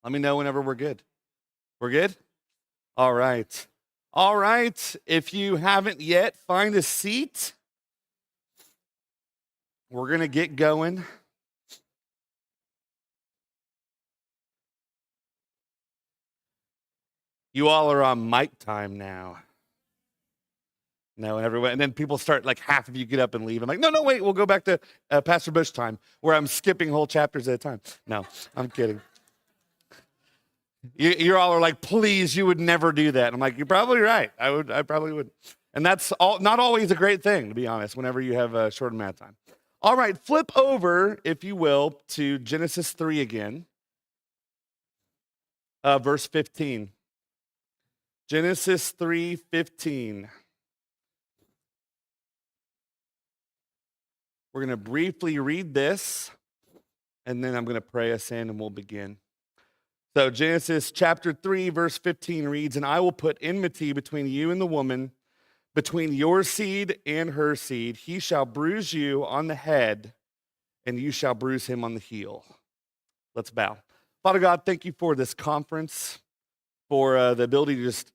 Let me know whenever we're good. We're good? All right. All right. If you haven't yet, find a seat. We're going to get going. You all are on mic time now. No, and everyone, and then people start, like, half of you get up and leave. I'm like, no, wait, we'll go back to Pastor Bush time, where I'm skipping whole chapters at a time. No, I'm kidding. You all are like, please, you would never do that. I'm like, you're probably right. I probably would. And that's not always a great thing, to be honest, whenever you have a short amount of time. All right, flip over, if you will, to Genesis 3 again, verse 15. Genesis 3:15. We're going to briefly read this, and then I'm going to pray us in, and we'll begin. So Genesis chapter 3, verse 15 reads, "And I will put enmity between you and the woman, between your seed and her seed. He shall bruise you on the head, and you shall bruise him on the heel." Let's bow. Father God, thank you for this conference, for the ability to just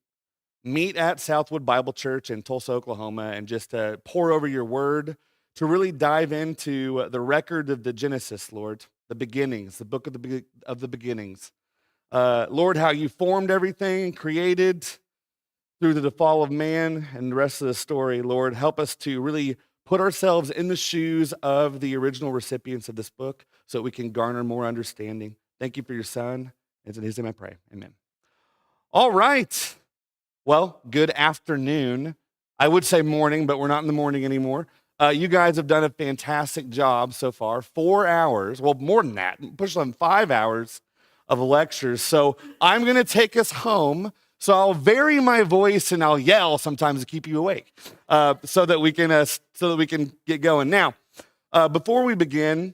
meet at Southwood Bible Church in Tulsa, Oklahoma, and just pour over your word, to really dive into the record of the Genesis, Lord, the beginnings, the book of the beginnings. Lord, how you formed everything, created through the fall of man and the rest of the story. Lord, help us to really put ourselves in the shoes of the original recipients of this book so that we can garner more understanding. Thank you for your son. It's in his name I pray. Amen. All right. Well, good afternoon. I would say morning, but we're not in the morning anymore. You guys have done a fantastic job so far. 4 hours, well, more than that, push on 5 hours of lectures. So I'm going to take us home. So I'll vary my voice and I'll yell sometimes to keep you awake, so that we can get going. Now, before we begin,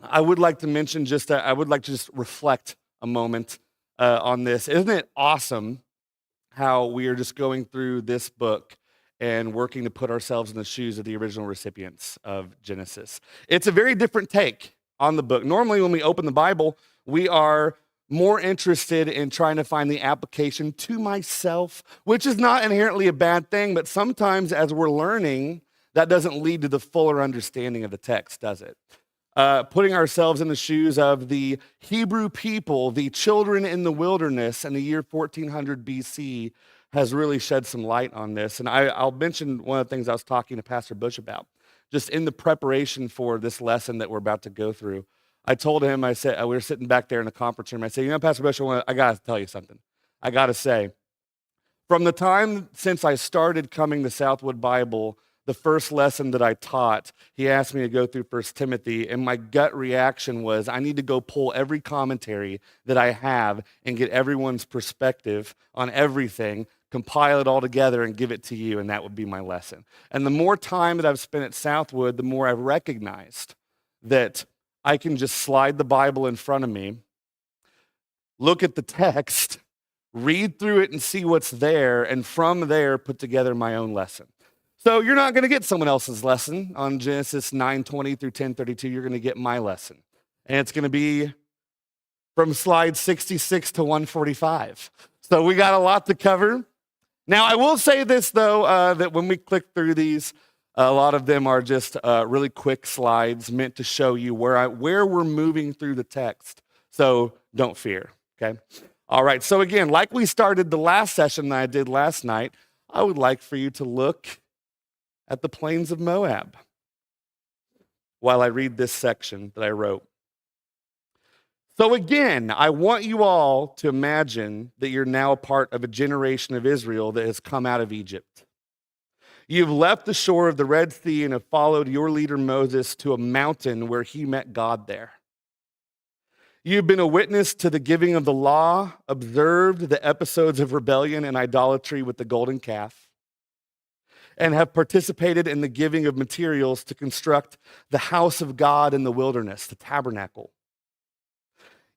I would like to mention I would like to just reflect a moment on this. Isn't it awesome how we are just going through this book and working to put ourselves in the shoes of the original recipients of Genesis? It's a very different take on the book. Normally, when we open the Bible, we are more interested in trying to find the application to myself, which is not inherently a bad thing, but sometimes as we're learning, that doesn't lead to the fuller understanding of the text, does it? Putting ourselves in the shoes of the Hebrew people, the children in the wilderness in the year 1400 BC, has really shed some light on this. And I'll mention one of the things I was talking to Pastor Bush about, just in the preparation for this lesson that we're about to go through. I told him, I said, we were sitting back there in the conference room. I said, Pastor Bush, I got to tell you something. I got to say, from the time since I started coming to Southwood Bible, the first lesson that I taught, he asked me to go through 1 Timothy, and my gut reaction was, I need to go pull every commentary that I have and get everyone's perspective on everything, compile it all together and give it to you, and that would be my lesson. And the more time that I've spent at Southwood, the more I've recognized that I can just slide the Bible in front of me, look at the text, read through it and see what's there, and from there put together my own lesson. So you're not going to get someone else's lesson on Genesis 9:20 through 10:32. You're going to get my lesson. And it's going to be from slide 66 to 145. So we got a lot to cover. Now, I will say this, though, that when we click through these, a lot of them are just really quick slides meant to show you where we're moving through the text. So don't fear, okay? All right, so again, like we started the last session that I did last night, I would like for you to look at the plains of Moab while I read this section that I wrote. So again, I want you all to imagine that you're now a part of a generation of Israel that has come out of Egypt. You've left the shore of the Red Sea and have followed your leader Moses to a mountain where he met God there. You've been a witness to the giving of the law, observed the episodes of rebellion and idolatry with the golden calf, and have participated in the giving of materials to construct the house of God in the wilderness, the tabernacle.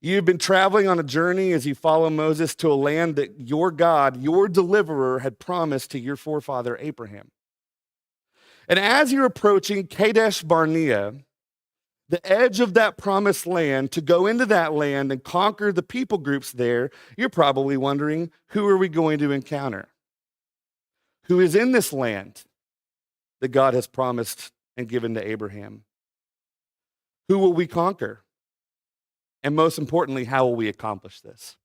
You've been traveling on a journey as you follow Moses to a land that your God, your deliverer, had promised to your forefather Abraham. And as you're approaching Kadesh Barnea, the edge of that promised land, to go into that land and conquer the people groups there, you're probably wondering, who are we going to encounter? Who is in this land that God has promised and given to Abraham? Who will we conquer? And most importantly, how will we accomplish this?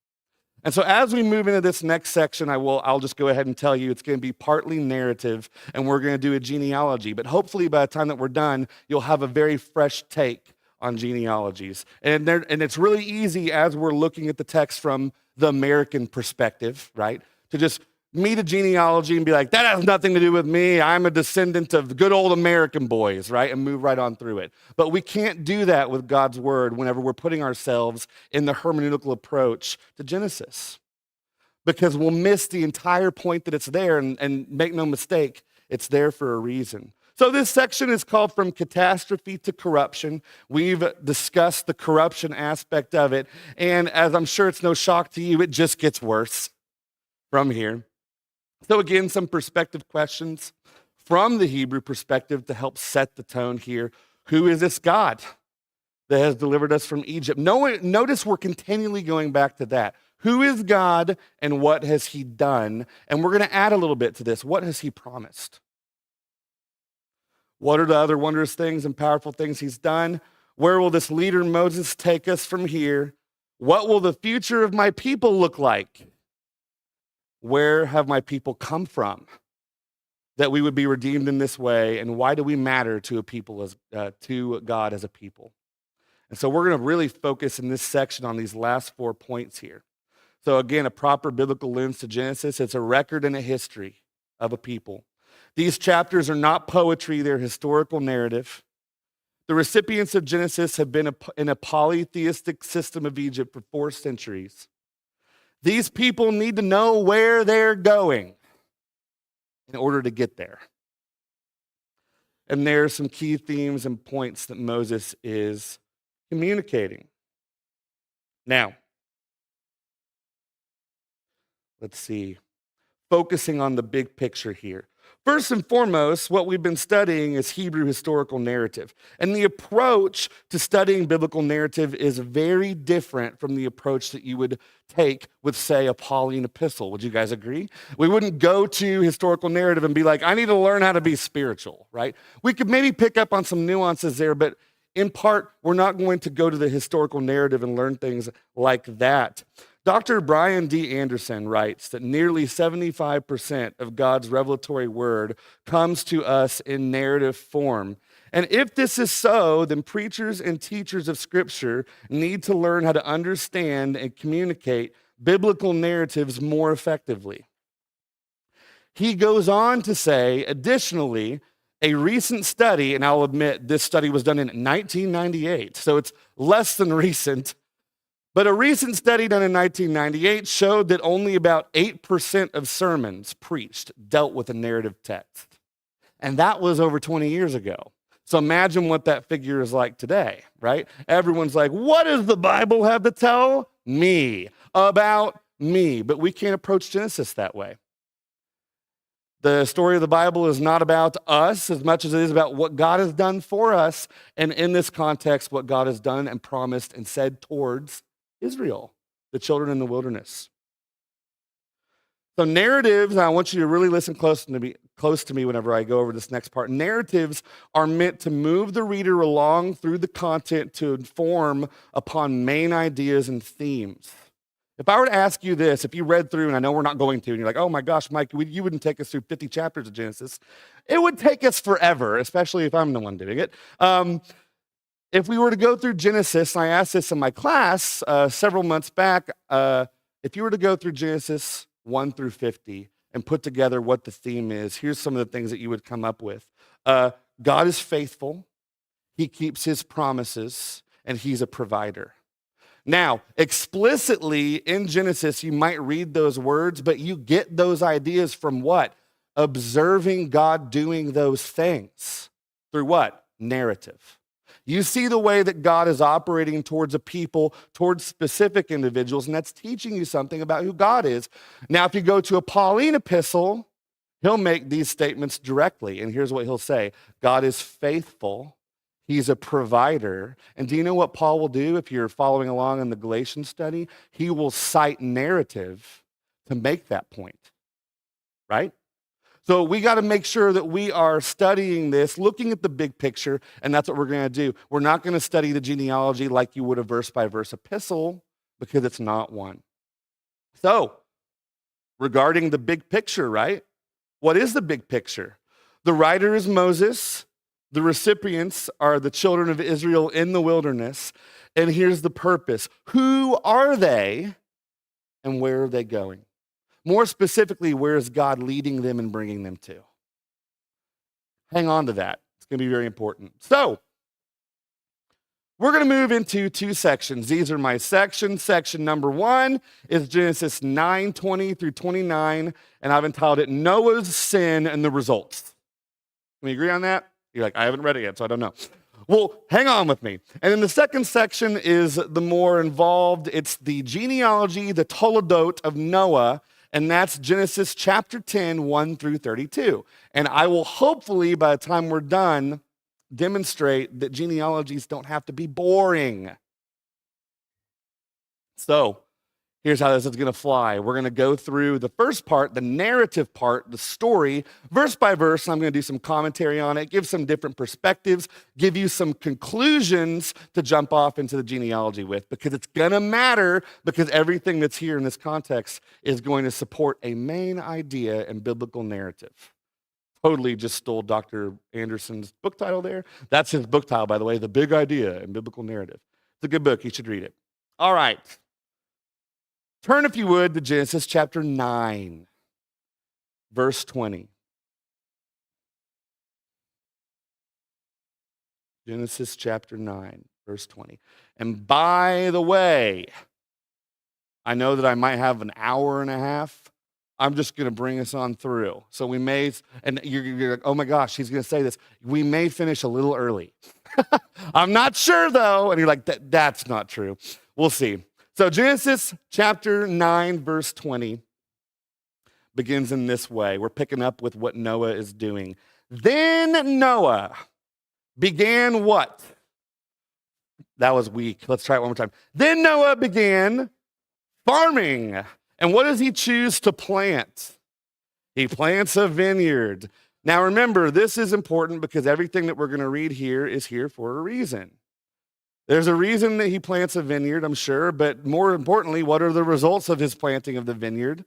And so as we move into this next section, I'll just go ahead and tell you it's going to be partly narrative, and we're going to do a genealogy. But hopefully by the time that we're done, you'll have a very fresh take on genealogies. And it's really easy as we're looking at the text from the American perspective, right? To just meet a genealogy and be like, that has nothing to do with me. I'm a descendant of the good old American boys, right? And move right on through it. But we can't do that with God's word whenever we're putting ourselves in the hermeneutical approach to Genesis, because we'll miss the entire point that it's there. And make no mistake, it's there for a reason. So this section is called From Catastrophe to Corruption. We've discussed the corruption aspect of it. And as I'm sure it's no shock to you, it just gets worse from here. So again, some perspective questions from the Hebrew perspective to help set the tone here. Who is this God that has delivered us from Egypt? Notice we're continually going back to that. Who is God and what has he done? And we're going to add a little bit to this. What has he promised? What are the other wondrous things and powerful things he's done? Where will this leader Moses take us from here? What will the future of my people look like? Where have my people come from that we would be redeemed in this way? And why do we matter to to God as a people? And so we're going to really focus in this section on these last 4 points here. So again, a proper biblical lens to Genesis. It's a record and a history of a people. These chapters are not poetry, they're historical narrative. The recipients of Genesis have been in a polytheistic system of Egypt for 4 centuries. These people need to know where they're going in order to get there. And there are some key themes and points that Moses is communicating. Now, let's see. Focusing on the big picture here. First and foremost, what we've been studying is Hebrew historical narrative. And the approach to studying biblical narrative is very different from the approach that you would take with, say, a Pauline epistle. Would you guys agree? We wouldn't go to historical narrative and be like, I need to learn how to be spiritual, right? We could maybe pick up on some nuances there, but in part, we're not going to go to the historical narrative and learn things like that. Dr. Brian D. Anderson writes that nearly 75% of God's revelatory word comes to us in narrative form. And if this is so, then preachers and teachers of Scripture need to learn how to understand and communicate biblical narratives more effectively. He goes on to say, additionally, a recent study, and I'll admit this study was done in 1998, so it's less than recent, but a recent study done in 1998 showed that only about 8% of sermons preached dealt with a narrative text. And that was over 20 years ago. So imagine what that figure is like today, right? Everyone's like, what does the Bible have to tell me about me? But we can't approach Genesis that way. The story of the Bible is not about us as much as it is about what God has done for us. And in this context, what God has done and promised and said towards Israel, the children in the wilderness. So narratives, and I want you to really listen close to me whenever I go over this next part. Narratives are meant to move the reader along through the content to inform upon main ideas and themes. If I were to ask you this, if you read through, and I know we're not going to, and you're like, oh my gosh, Mike, you wouldn't take us through 50 chapters of Genesis. It would take us forever, especially if I'm the one doing it. If we were to go through Genesis, and I asked this in my class several months back, if you were to go through Genesis 1 through 50 and put together what the theme is, here's some of the things that you would come up with. God is faithful, he keeps his promises, and he's a provider. Now, explicitly in Genesis, you might read those words, but you get those ideas from what? Observing God doing those things. Through what? Narrative. You see the way that God is operating towards a people, towards specific individuals, and that's teaching you something about who God is. Now, if you go to a Pauline epistle, he'll make these statements directly, and here's what he'll say. God is faithful. He's a provider. And do you know what Paul will do if you're following along in the Galatians study? He will cite narrative to make that point, right? So we got to make sure that we are studying this, looking at the big picture, and that's what we're going to do. We're not going to study the genealogy like you would a verse-by-verse epistle, because it's not one. So, regarding the big picture, right? What is the big picture? The writer is Moses. The recipients are the children of Israel in the wilderness. And here's the purpose. Who are they and where are they going? More specifically, where is God leading them and bringing them to? Hang on to that. It's going to be very important. So, we're going to move into two sections. These are my sections. Section number 1 is Genesis 9:20 through 29, and I've entitled it Noah's Sin and the Results. Can we agree on that? You're like, I haven't read it yet, so I don't know. Well, hang on with me. And then the second section is the more involved. It's the genealogy, the Toledot of Noah, and that's Genesis chapter 10, 1 through 32. And I will hopefully, by the time we're done, demonstrate that genealogies don't have to be boring. So, here's how this is going to fly. We're going to go through the first part, the narrative part, the story, verse by verse. I'm going to do some commentary on it, give some different perspectives, give you some conclusions to jump off into the genealogy with, because it's going to matter, because everything that's here in this context is going to support a main idea and biblical narrative. Totally just stole Dr. Anderson's book title there. That's his book title, by the way, The Big Idea and Biblical Narrative. It's a good book. You should read it. All right. Turn, if you would, to Genesis chapter 9, verse 20. Genesis chapter 9, verse 20. And by the way, I know that I might have an hour and a half. I'm just going to bring us on through. So we may, and you're like, oh my gosh, he's going to say this. We may finish a little early. I'm not sure though. And you're like, that's not true. We'll see. So Genesis chapter 9, verse 20 begins in this way. We're picking up with what Noah is doing. Then Noah began what? That was weak. Let's try it one more time. Then Noah began farming. And what does he choose to plant? He plants a vineyard. Now remember, this is important because everything that we're going to read here is here for a reason. There's a reason that he plants a vineyard, I'm sure, but more importantly, what are the results of his planting of the vineyard?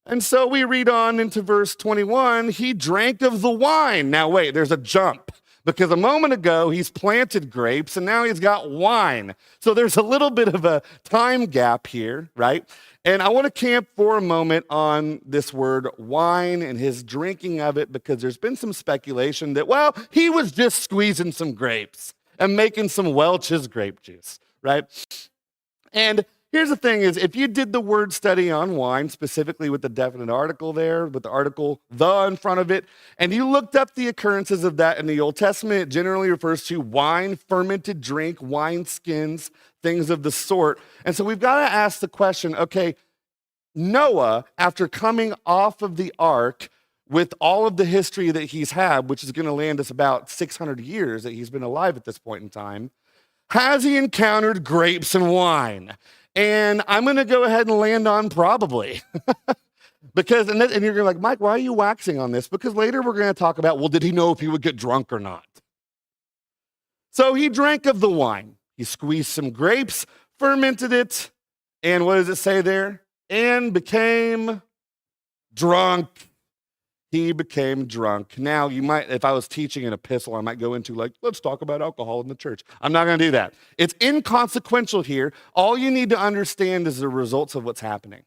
And so we read on into verse 21, he drank of the wine. Now wait, there's a jump. Because a moment ago, he's planted grapes, and now he's got wine. So there's a little bit of a time gap here, right? And I want to camp for a moment on this word wine and his drinking of it, because there's been some speculation that, well, he was just squeezing some grapes and making some Welch's grape juice, right? And here's the thing is, if you did the word study on wine, specifically with the definite article there, with the article the in front of it, and you looked up the occurrences of that in the Old Testament, it generally refers to wine, fermented drink, wine skins, things of the sort. And so we've got to ask the question, okay, Noah, after coming off of the ark with all of the history that he's had, which is going to land us about 600 years that he's been alive at this point in time, has he encountered grapes and wine? And I'm going to go ahead and land on probably. Because, and you're like, Mike, why are you waxing on this? Because later we're going to talk about, well, did he know if he would get drunk or not? So he drank of the wine. He squeezed some grapes, fermented it, and what does it say there? And became drunk. He became drunk. Now, you might, if I was teaching an epistle, I might go into like, let's talk about alcohol in the church. I'm not going to do that. It's inconsequential here. All you need to understand is the results of what's happening,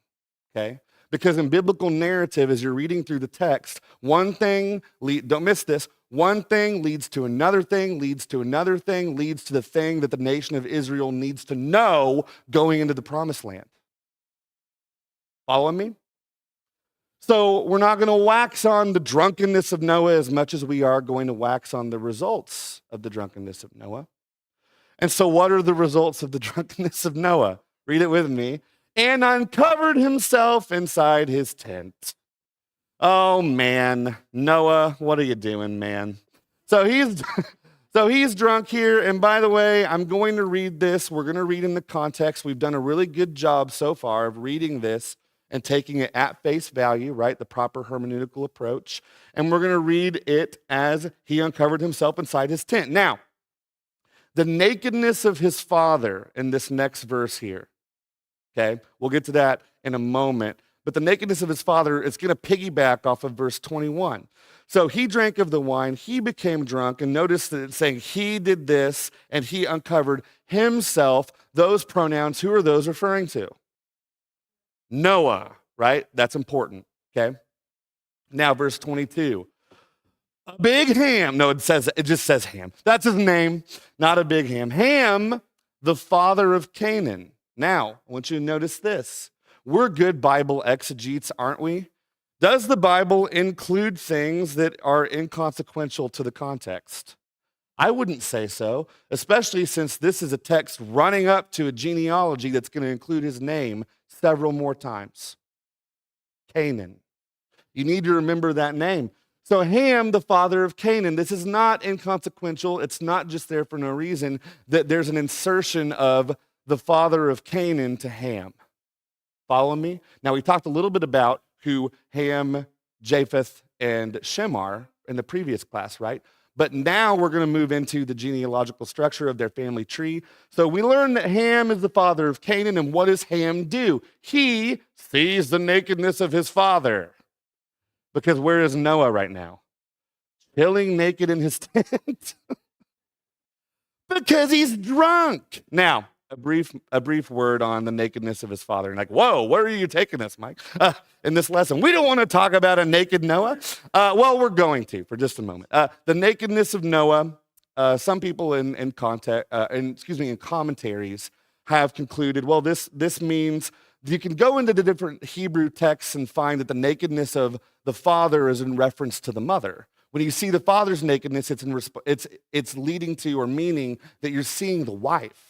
okay? Because in biblical narrative, as you're reading through the text, one thing, don't miss this, one thing leads to another thing, leads to another thing, leads to the thing that the nation of Israel needs to know going into the promised land. Following me? So we're not going to wax on the drunkenness of Noah as much as we are going to wax on the results of the drunkenness of Noah. And so what are the results of the drunkenness of Noah? Read it with me. And uncovered himself inside his tent. Oh man, Noah, what are you doing, man? So So he's drunk here, and by the way, I'm going to read this. We're going to read in the context. We've done a really good job so far of reading this and taking it at face value, right? The proper hermeneutical approach. And we're going to read it as he uncovered himself inside his tent. Now, the nakedness of his father in this next verse here, okay? We'll get to that in a moment. But the nakedness of his father is going to piggyback off of verse 21. So he drank of the wine, he became drunk, and notice that it's saying he did this and he uncovered himself. Those pronouns, who are those referring to? Noah, right? That's important, okay? Now, verse 22. A big Ham. No, it just says Ham. That's his name, not a big Ham. Ham, the father of Canaan. Now, I want you to notice this. We're good Bible exegetes, aren't we? Does the Bible include things that are inconsequential to the context? I wouldn't say so, especially since this is a text running up to a genealogy that's going to include his name several more times. Canaan. You need to remember that name. So Ham, the father of Canaan, this is not inconsequential. It's not just there for no reason that there's an insertion of the father of Canaan to Ham. Follow me? Now, we talked a little bit about who Ham, Japheth, and Shem are in the previous class, right? But now we're going to move into the genealogical structure of their family tree. So we learn that Ham is the father of Canaan, and what does Ham do? He sees the nakedness of his father. Because where is Noah right now? Chilling naked in his tent. Because he's drunk. Now, a brief word on the nakedness of his father. And like, whoa, where are you taking us, Mike? In this lesson, we don't want to talk about a naked Noah. Well, we're going to for just a moment. The nakedness of Noah. Some people in commentaries have concluded, well, this means you can go into the different Hebrew texts and find that the nakedness of the father is in reference to the mother. When you see the father's nakedness, it's leading to or meaning that you're seeing the wife.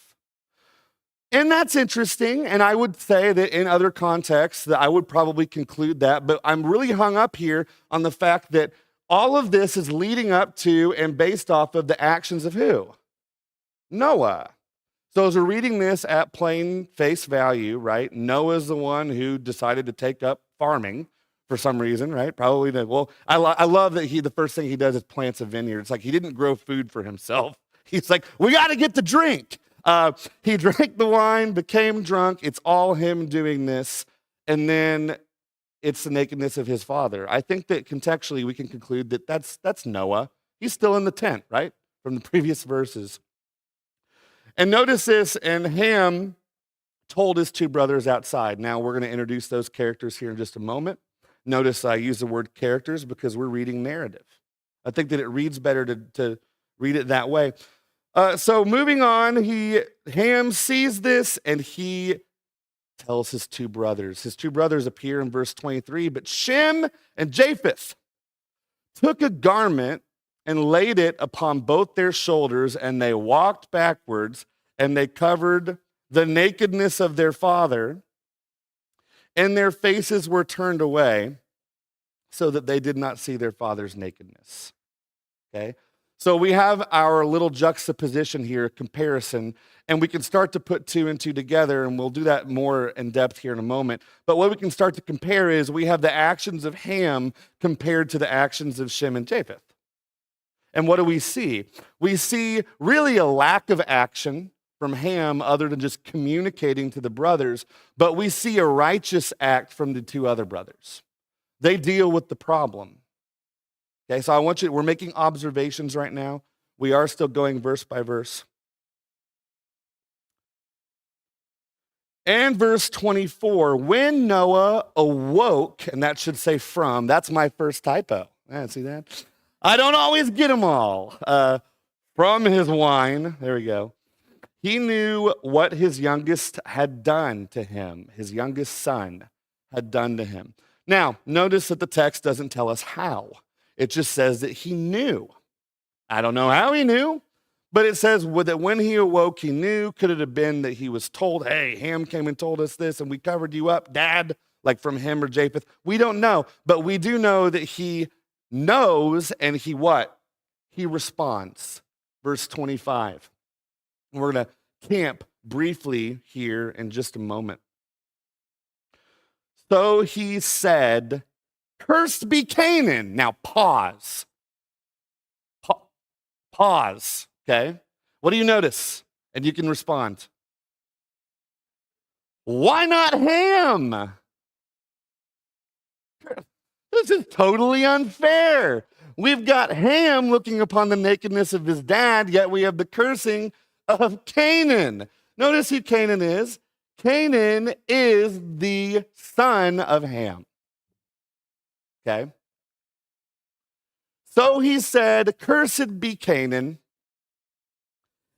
And that's interesting, and I would say that in other contexts that I would probably conclude that, but I'm really hung up here on the fact that all of this is leading up to and based off of the actions of who? Noah. So as we're reading this at plain face value, right, Noah's the one who decided to take up farming for some reason, right? Probably I love that the first thing he does is plants a vineyard. It's like he didn't grow food for himself. He's like, we got to get the drink. He drank the wine, became drunk. It's all him doing this. And then it's the nakedness of his father. I think that contextually we can conclude that that's Noah. He's still in the tent, right? From the previous verses. And notice this, and Ham told his two brothers outside. Now we're going to introduce those characters here in just a moment. Notice I use the word characters because we're reading narrative. I think that it reads better to read it that way. So moving on, Ham sees this and he tells his two brothers. His two brothers appear in verse 23, but Shem and Japheth took a garment and laid it upon both their shoulders, and they walked backwards, and they covered the nakedness of their father, and their faces were turned away so that they did not see their father's nakedness. Okay? So we have our little juxtaposition here, comparison, and we can start to put two and two together, and we'll do that more in depth here in a moment. But what we can start to compare is we have the actions of Ham compared to the actions of Shem and Japheth. And what do we see? We see really a lack of action from Ham other than just communicating to the brothers, but we see a righteous act from the two other brothers. They deal with the problem. Okay, so we're making observations right now. We are still going verse by verse. And verse 24, when Noah awoke, and that should say from, that's my first typo. See that? I don't always get them all. From his wine, there we go. He knew what his youngest had done to him, his youngest son had done to him. Now, notice that the text doesn't tell us how. It just says that he knew. I don't know how he knew, but it says that when he awoke, he knew. Could it have been that he was told, hey, Ham came and told us this and we covered you up, Dad, like from him or Japheth? We don't know, but we do know that he knows and he what? He responds. verse 25. We're going to camp briefly here in just a moment. So he said, "Cursed be Canaan." Now pause. Pause, okay? What do you notice? And you can respond. Why not Ham? This is totally unfair. We've got Ham looking upon the nakedness of his dad, yet we have the cursing of Canaan. Notice who Canaan is. Canaan is the son of Ham. Okay? So he said, "Cursed be Canaan,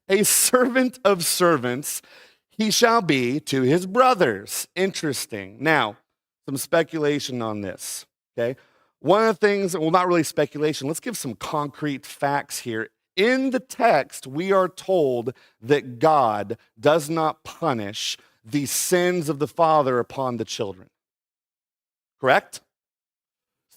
a servant of servants he shall be to his brothers." Interesting. Now, some speculation on this, okay? One of the things, well, not really speculation, let's give some concrete facts here. In the text, we are told that God does not punish the sins of the father upon the children. Correct?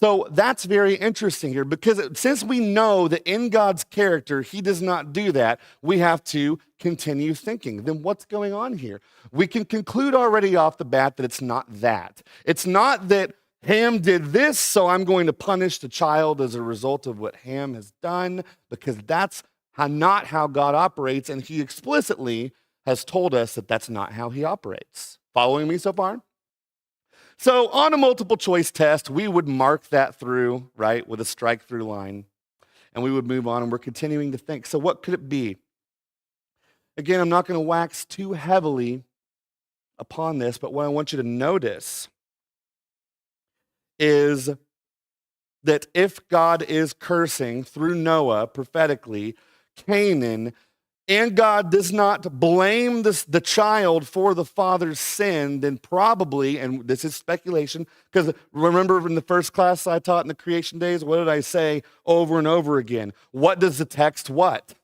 So that's very interesting here because since we know that in God's character, he does not do that, we have to continue thinking. Then what's going on here? We can conclude already off the bat that it's not that. It's not that Ham did this, so I'm going to punish the child as a result of what Ham has done, because that's not how God operates, and he explicitly has told us that that's not how he operates. Following me so far? So on a multiple choice test, we would mark that through, right, with a strike through line, and we would move on, and we're continuing to think. So what could it be? Again, I'm not going to wax too heavily upon this, but what I want you to notice is that if God is cursing through Noah prophetically Canaan, and God does not blame the child for the father's sin, then probably, and this is speculation, because remember in the first class I taught in the creation days, what did I say over and over again? What does the text what?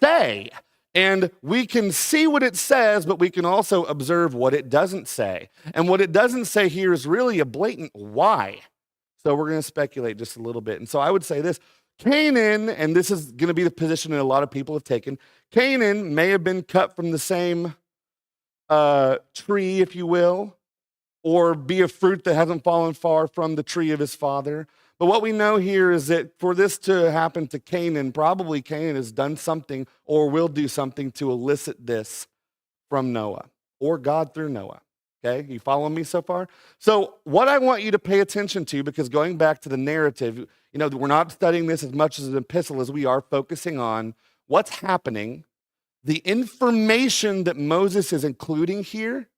Say. And we can see what it says, but we can also observe what it doesn't say. And what it doesn't say here is really a blatant why. So we're going to speculate just a little bit. And so I would say this. Canaan, and this is going to be the position that a lot of people have taken, Canaan may have been cut from the same tree, if you will, or be a fruit that hasn't fallen far from the tree of his father. But what we know here is that for this to happen to Canaan, probably Canaan has done something or will do something to elicit this from Noah or God through Noah. Okay, you follow me so far? So what I want you to pay attention to, because going back to the narrative, we're not studying this as much as an epistle as we are focusing on what's happening, the information that Moses is including here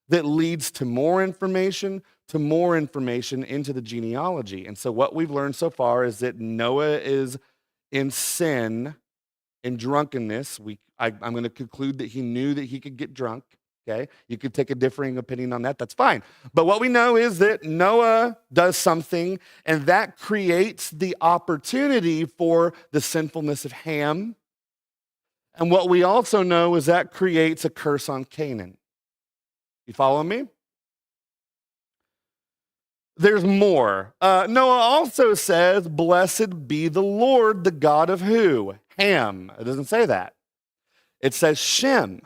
that leads to more information into the genealogy. And so what we've learned so far is that Noah is in sin, in drunkenness. I'm going to conclude that he knew that he could get drunk. Okay, you could take a differing opinion on that. That's fine. But what we know is that Noah does something, and that creates the opportunity for the sinfulness of Ham. And what we also know is that creates a curse on Canaan. You follow me? There's more. Noah also says, "Blessed be the Lord, the God of" who? Ham. It doesn't say that. It says Shem.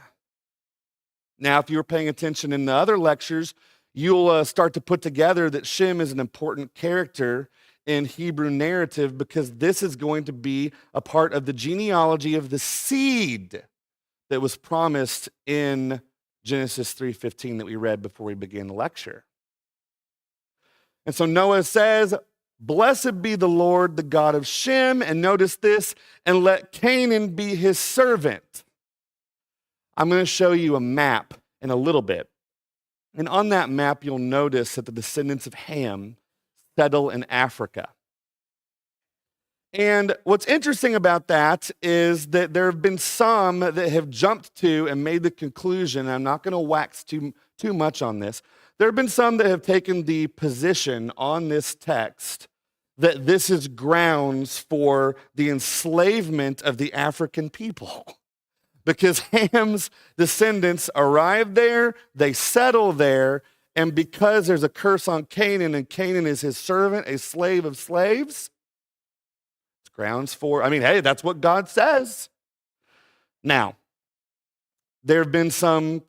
Now, if you were paying attention in the other lectures, you'll start to put together that Shem is an important character in Hebrew narrative, because this is going to be a part of the genealogy of the seed that was promised in Genesis 3:15 that we read before we began the lecture. And so Noah says, "Blessed be the Lord, the God of Shem," and notice this, "and let Canaan be his servant." I'm going to show you a map in a little bit. And on that map, you'll notice that the descendants of Ham settle in Africa. And what's interesting about that is that there have been some that have jumped to and made the conclusion, and I'm not going to wax too much on this. There have been some that have taken the position on this text that this is grounds for the enslavement of the African people. Because Ham's descendants arrived there, they settle there, and because there's a curse on Canaan, and Canaan is his servant, a slave of slaves, it's grounds for, hey, that's what God says. Now, there have been some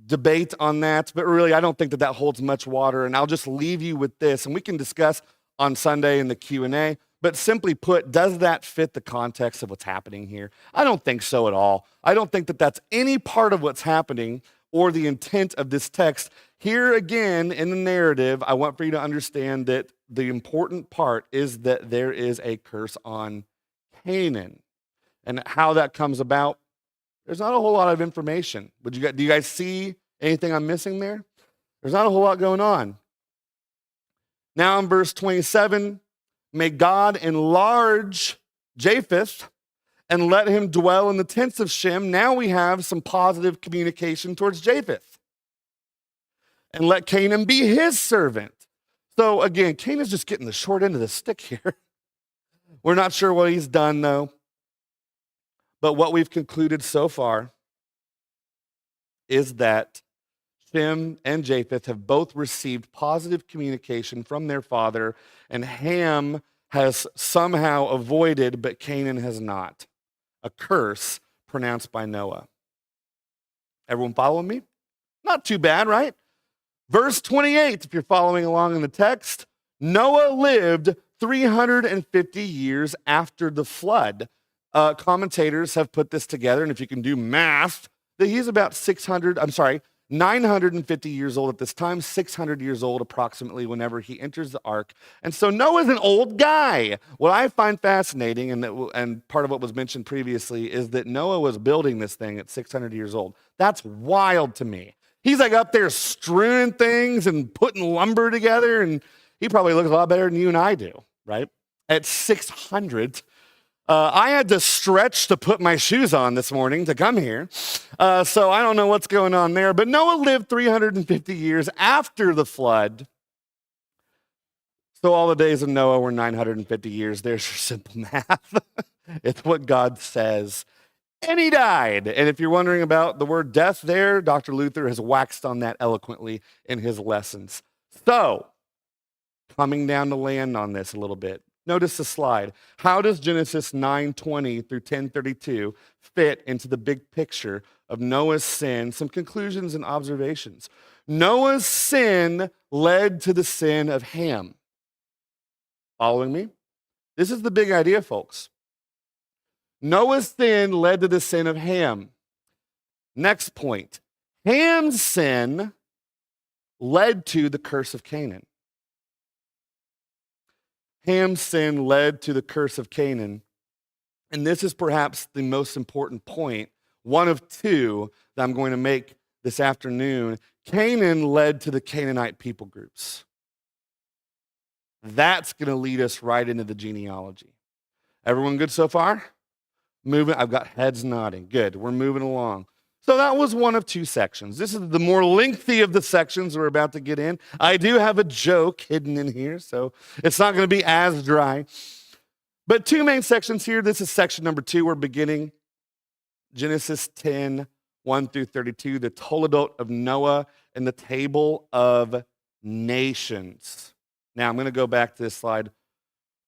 debate on that, but really I don't think that that holds much water, and I'll just leave you with this, and we can discuss on Sunday in the Q&A, but simply put, does that fit the context of what's happening here? I don't think so at all. I don't think that that's any part of what's happening or the intent of this text. Here again, in the narrative, I want for you to understand that the important part is that there is a curse on Canaan. And how that comes about, there's not a whole lot of information. Do you guys see anything I'm missing there? There's not a whole lot going on. Now in verse 27, may God enlarge Japheth and let him dwell in the tents of Shem. Now we have some positive communication towards Japheth. And let Canaan be his servant. So again, Canaan's just getting the short end of the stick here. We're not sure what he's done though. But what we've concluded so far is that Shem and Japheth have both received positive communication from their father, and Ham has somehow avoided, but Canaan has not. A curse pronounced by Noah. Everyone following me? Not too bad, right? Verse 28, if you're following along in the text, Noah lived 350 years after the flood. Commentators have put this together, and if you can do math, that he's about 950 years old at this time, 600 years old approximately whenever he enters the ark. And so Noah's an old guy. What I find fascinating, and part of what was mentioned previously, is that Noah was building this thing at 600 years old. That's wild to me. He's like up there strewing things and putting lumber together, and he probably looks a lot better than you and I do, right? At 600. I had to stretch to put my shoes on this morning to come here. So I don't know what's going on there. But Noah lived 350 years after the flood. So all the days of Noah were 950 years. There's your simple math. It's what God says. And he died. And if you're wondering about the word death there, Dr. Luther has waxed on that eloquently in his lessons. So, coming down to land on this a little bit. Notice the slide. How does Genesis 9:20 through 10:32 fit into the big picture of Noah's sin? Some conclusions and observations. Noah's sin led to the sin of Ham. Following me? This is the big idea, folks. Noah's sin led to the sin of Ham. Next point. Ham's sin led to the curse of Canaan. Ham's sin led to the curse of Canaan. And this is perhaps the most important point, one of two that I'm going to make this afternoon. Canaan led to the Canaanite people groups. That's going to lead us right into the genealogy. Everyone good so far? Moving. I've got heads nodding. Good. We're moving along. So that was one of two sections. This is the more lengthy of the sections we're about to get in. I do have a joke hidden in here, so it's not going to be as dry. But two main sections here. This is section number 2. We're beginning Genesis 10, 1 through 32, the Toledot of Noah and the table of nations. Now, I'm going to go back to this slide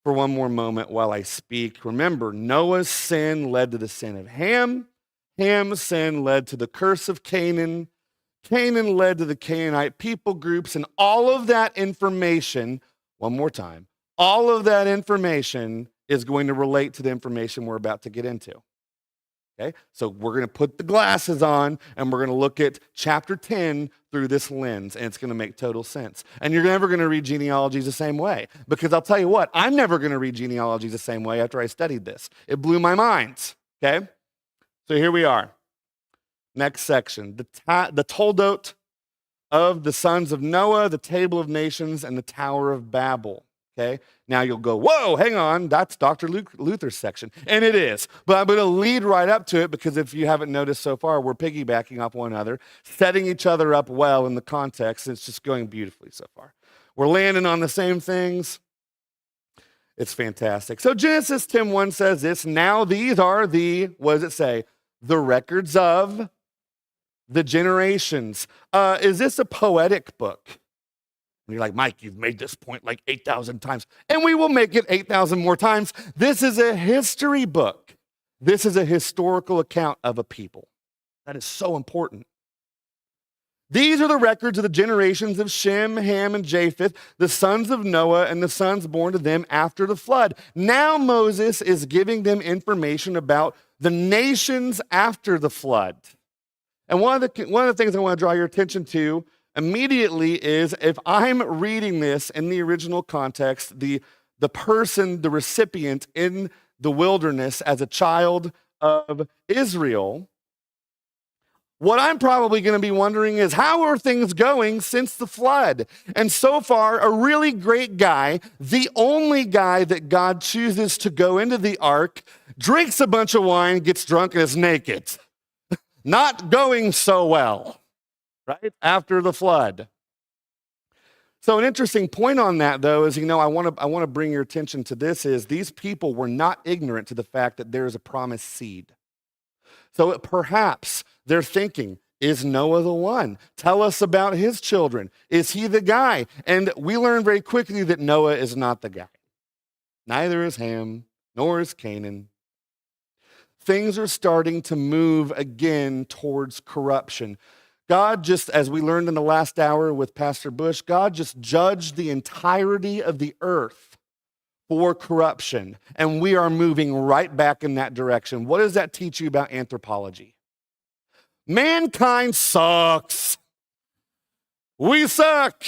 for one more moment while I speak. Remember, Noah's sin led to the sin of Ham. Ham's sin led to the curse of Canaan. Canaan led to the Canaanite people groups. And all of that information, one more time, all of that information is going to relate to the information we're about to get into. Okay? So we're going to put the glasses on and we're going to look at chapter 10 through this lens, and it's going to make total sense. And you're never going to read genealogies the same way, because I'll tell you what, I'm never going to read genealogies the same way after I studied this. It blew my mind. Okay? So here we are. Next section, the Toldot of the sons of Noah, the table of nations, and the Tower of Babel. Okay? Now you'll go, whoa, hang on, that's Dr. Luther's section. And it is. But I'm going to lead right up to it, because if you haven't noticed so far, we're piggybacking off one another, setting each other up well in the context. It's just going beautifully so far. We're landing on the same things. It's fantastic. So Genesis 10:1 says this, now these are the, what does it say? The records of the generations. Is this a poetic book? And you're like, Mike, you've made this point like 8,000 times. And we will make it 8,000 more times. This is a history book. This is a historical account of a people. That is so important. These are the records of the generations of Shem, Ham, and Japheth, the sons of Noah, and the sons born to them after the flood. Now Moses is giving them information about the nations after the flood. And one of the things I want to draw your attention to immediately is, if I'm reading this in the original context, the person, the recipient in the wilderness as a child of Israel, what I'm probably going to be wondering is, how are things going since the flood? And so far, a really great guy, the only guy that God chooses to go into the ark, drinks a bunch of wine, gets drunk, and is naked. Not going so well, right? After the flood. So an interesting point on that, though, is, I want to bring your attention to this, is these people were not ignorant to the fact that there is a promised seed. So perhaps they're thinking, is Noah the one? Tell us about his children. Is he the guy? And we learn very quickly that Noah is not the guy. Neither is Ham, nor is Canaan. Things are starting to move again towards corruption. God just, as we learned in the last hour with Pastor Bush, God just judged the entirety of the earth for corruption, and we are moving right back in that direction. What does that teach you about anthropology? Mankind sucks. We suck.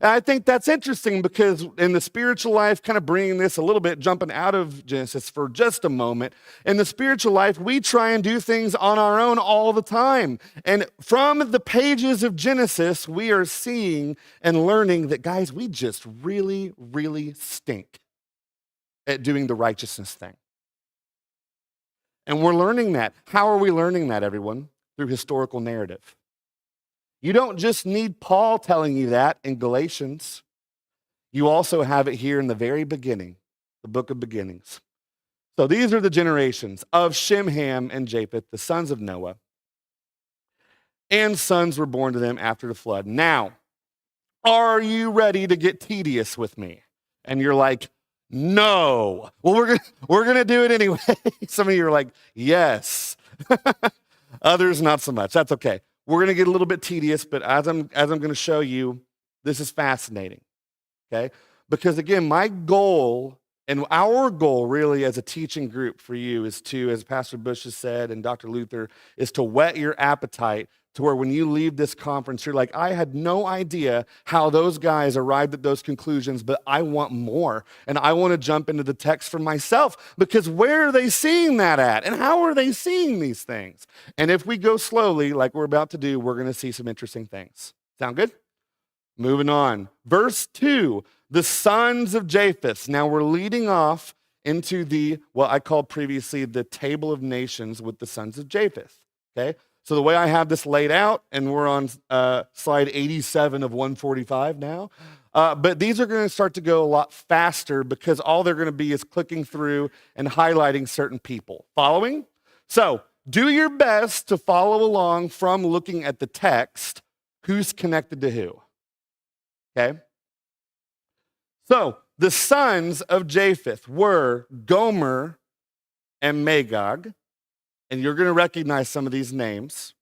And I think that's interesting, because in the spiritual life, kind of bringing this a little bit, jumping out of Genesis for just a moment, in the spiritual life, we try and do things on our own all the time. And from the pages of Genesis, we are seeing and learning that, guys, we just really, really stink at doing the righteousness thing. And we're learning that. How are we learning that, everyone? Through historical narrative. You don't just need Paul telling you that in Galatians. You also have it here in the very beginning, the book of beginnings. So these are the generations of Shem, Ham, and Japheth, the sons of Noah. And sons were born to them after the flood. Now, are you ready to get tedious with me? And you're like, no. Well, we're gonna do it anyway. Some of you are like, yes. Others not so much. That's okay. We're gonna get a little bit tedious, but as I'm gonna show you, this is fascinating. Okay? Because again, my goal and our goal really as a teaching group for you is to, as Pastor Bush has said and Dr. Luther, is to whet your appetite to where when you leave this conference, you're like, I had no idea how those guys arrived at those conclusions, but I want more. And I want to jump into the text for myself, because where are they seeing that at? And how are they seeing these things? And if we go slowly, like we're about to do, we're going to see some interesting things. Sound good? Moving on. Verse 2, the sons of Japheth. Now we're leading off into what I called previously the table of nations with the sons of Japheth. Okay? So the way I have this laid out, and we're on slide 87 of 145 now, but these are going to start to go a lot faster, because all they're going to be is clicking through and highlighting certain people. Following? So do your best to follow along from looking at the text, who's connected to who. Okay? So the sons of Japheth were Gomer and Magog. And you're going to recognize some of these names,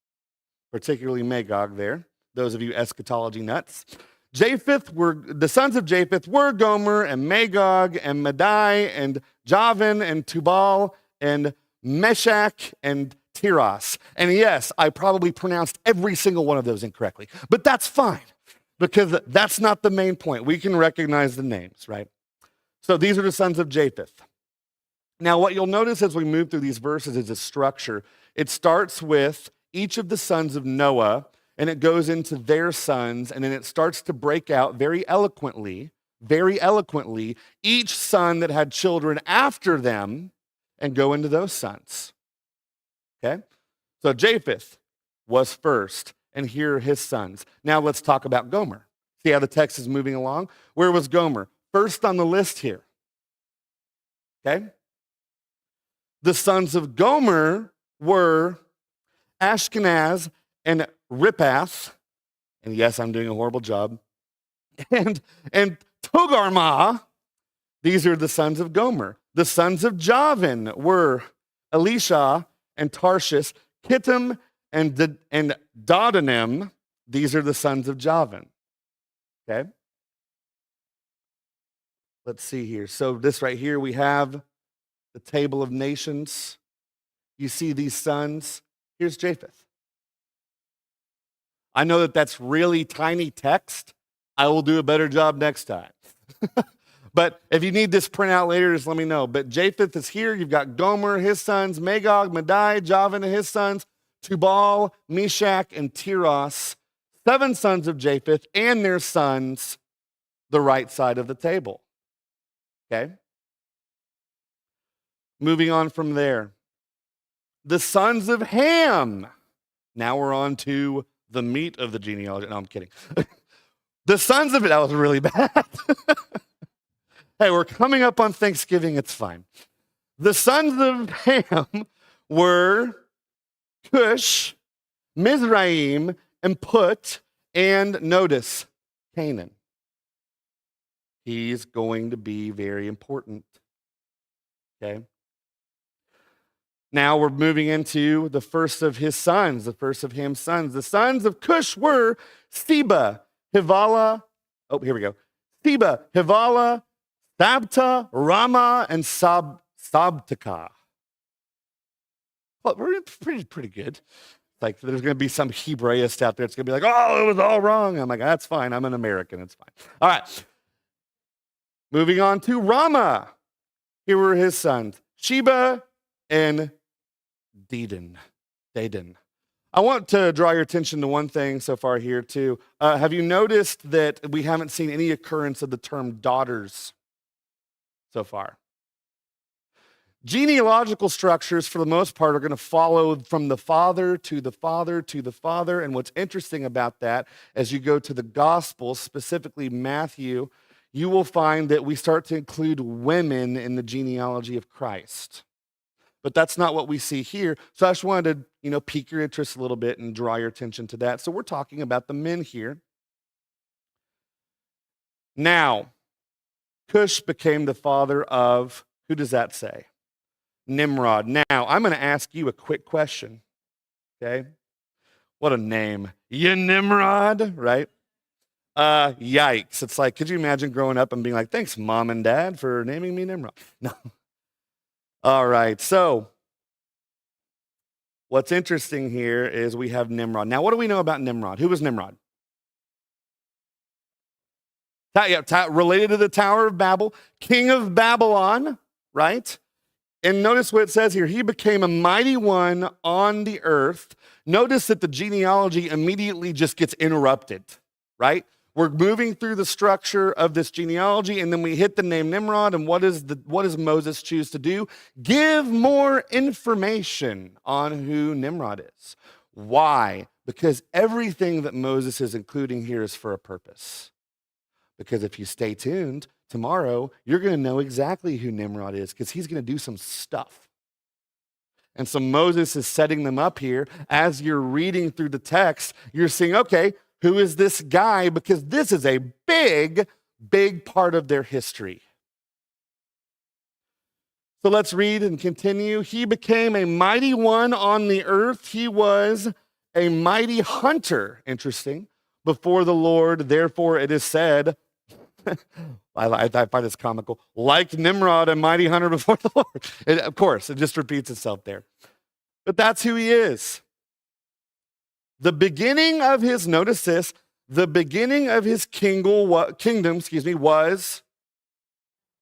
particularly Magog there, those of you eschatology nuts. The sons of Japheth were Gomer and Magog and Madai and Javan and Tubal and Meshach and Tiras. And yes, I probably pronounced every single one of those incorrectly, but that's fine, because that's not the main point. We can recognize the names, right? So these are the sons of Japheth. Now, what you'll notice as we move through these verses is a structure. It starts with each of the sons of Noah, and it goes into their sons, and then it starts to break out very eloquently, each son that had children after them, and go into those sons. Okay? So Japheth was first, and here are his sons. Now let's talk about Gomer. See how the text is moving along? Where was Gomer? First on the list here. Okay? The sons of Gomer were Ashkenaz and Riphath, and yes, I'm doing a horrible job, and Togarmah, these are the sons of Gomer. The sons of Javan were Elisha and Tarshish, Kittim and Dodanim. These are the sons of Javan. Okay? Let's see here. So this right here, we have the table of nations. You see these sons. Here's Japheth. I know that that's really tiny text. I will do a better job next time. But if you need this printout later, just let me know. But Japheth is here. You've got Gomer, his sons, Magog, Madai, Javan and his sons, Tubal, Meshach, and Tiras, 7 sons of Japheth and their sons, the right side of the table. Okay? Moving on from there. The sons of Ham. Now we're on to the meat of the genealogy. No, I'm kidding. The sons of it, that was really bad. Hey, we're coming up on Thanksgiving, it's fine. The sons of Ham were Cush, Mizraim, and Put, and notice, Canaan. He's going to be very important. Okay? Now we're moving into the first of his sons, the first of Ham's sons. The sons of Cush were Seba, Hivala, Seba, Hivala, Sabta, Rama, and Sabtaka. Well, we're pretty good. Like, there's going to be some Hebraist out there. It's going to be like, oh, it was all wrong. I'm like, that's fine. I'm an American. It's fine. All right. Moving on to Rama. Here were his sons, Sheba and Dedan. I want to draw your attention to one thing so far here, too. Have you noticed that we haven't seen any occurrence of the term daughters so far? Genealogical structures, for the most part, are going to follow from the father to the father to the father. And what's interesting about that, as you go to the Gospels, specifically Matthew, you will find that we start to include women in the genealogy of Christ. But that's not what we see here. So I just wanted to, pique your interest a little bit and draw your attention to that. So we're talking about the men here. Now, Cush became the father of, who does that say? Nimrod. Now, I'm going to ask you a quick question, okay? What a name. You Nimrod, right? Yikes. It's like, could you imagine growing up and being like, thanks, Mom and Dad, for naming me Nimrod? No. All right, so what's interesting here is we have Nimrod. Now, what do we know about Nimrod? Who was Nimrod? Related to the Tower of Babel, king of Babylon, right? And notice what it says here. He became a mighty one on the earth. Notice that the genealogy immediately just gets interrupted, right? We're moving through the structure of this genealogy, and then we hit the name Nimrod, and what does Moses choose to do? Give more information on who Nimrod is. Why? Because everything that Moses is including here is for a purpose. Because if you stay tuned, tomorrow you're going to know exactly who Nimrod is, because he's going to do some stuff. And so Moses is setting them up here. As you're reading through the text, you're seeing, okay, who is this guy? Because this is a big, big part of their history. So let's read and continue. He became a mighty one on the earth. He was a mighty hunter, interesting, before the Lord. Therefore it is said, I find this comical, like Nimrod, a mighty hunter before the Lord. Of course, it just repeats itself there. But that's who he is. The beginning of his, notice this, the beginning of his kingdom, was,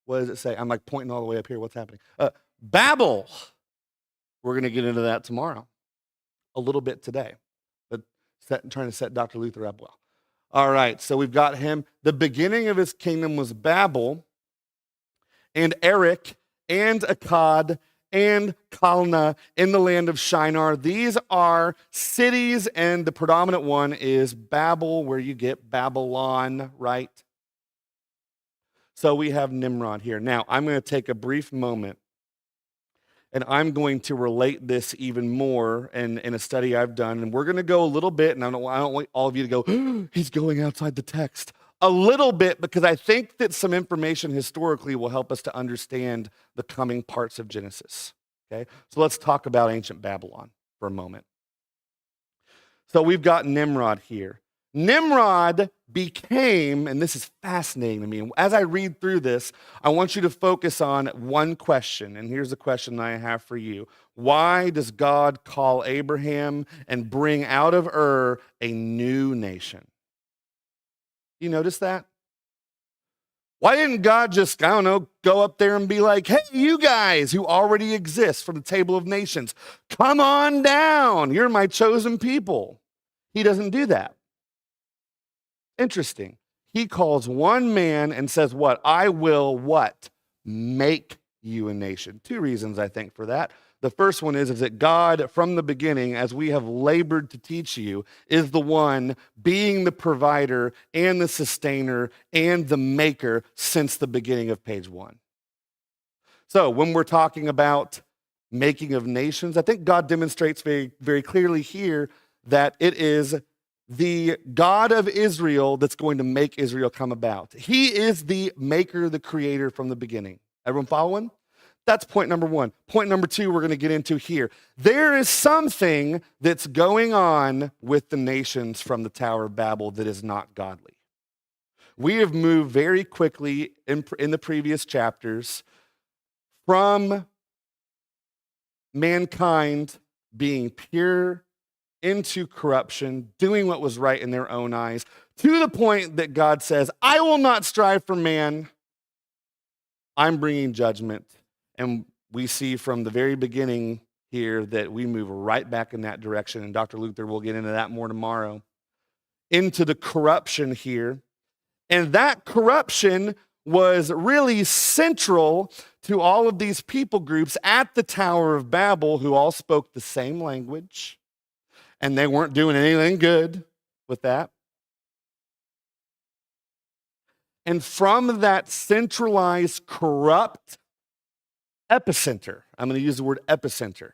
what does it say? I'm like pointing all the way up here. What's happening? Babel. We're going to get into that tomorrow, a little bit today, but trying to set Dr. Luther up well. All right, so we've got him. The beginning of his kingdom was Babel, and Erech, and Akkad, and Kalna in the land of Shinar. These are cities, and the predominant one is Babel, where you get Babylon, right? So we have Nimrod here. Now, I'm going to take a brief moment, and I'm going to relate this even more in a study I've done. And we're going to go a little bit, and I don't want all of you to go, he's going outside the text. a little bit because I think that some information historically will help us to understand the coming parts of Genesis. Okay, so let's talk about ancient Babylon for a moment. So we've got Nimrod here. Nimrod became, and this is fascinating to me, as I read through this, I want you to focus on one question, and here's the question I have for you. Why does God call Abraham and bring out of Ur a new nation? You notice that? Why didn't God just, I don't know, go up there and be like, hey, you guys who already exist from the table of nations, come on down. You're my chosen people. He doesn't do that. Interesting. He calls one man and says, what? I will what? Make you a nation. Two reasons, I think, for that. The first one is that God, from the beginning, as we have labored to teach you, is the one being the provider and the sustainer and the maker since the beginning of page 1. So when we're talking about making of nations, I think God demonstrates very, very clearly here that it is the God of Israel that's going to make Israel come about. He is the maker, the creator from the beginning. Everyone following? That's point number 1. Point number 2 we're going to get into here. There is something that's going on with the nations from the Tower of Babel that is not godly. We have moved very quickly in the previous chapters from mankind being pure into corruption, doing what was right in their own eyes, to the point that God says, I will not strive for man. I'm bringing judgment. And we see from the very beginning here that we move right back in that direction. And Dr. Luther will get into that more tomorrow. Into the corruption here. And that corruption was really central to all of these people groups at the Tower of Babel who all spoke the same language. And they weren't doing anything good with that. And from that centralized, corrupt epicenter, I'm going to use the word epicenter,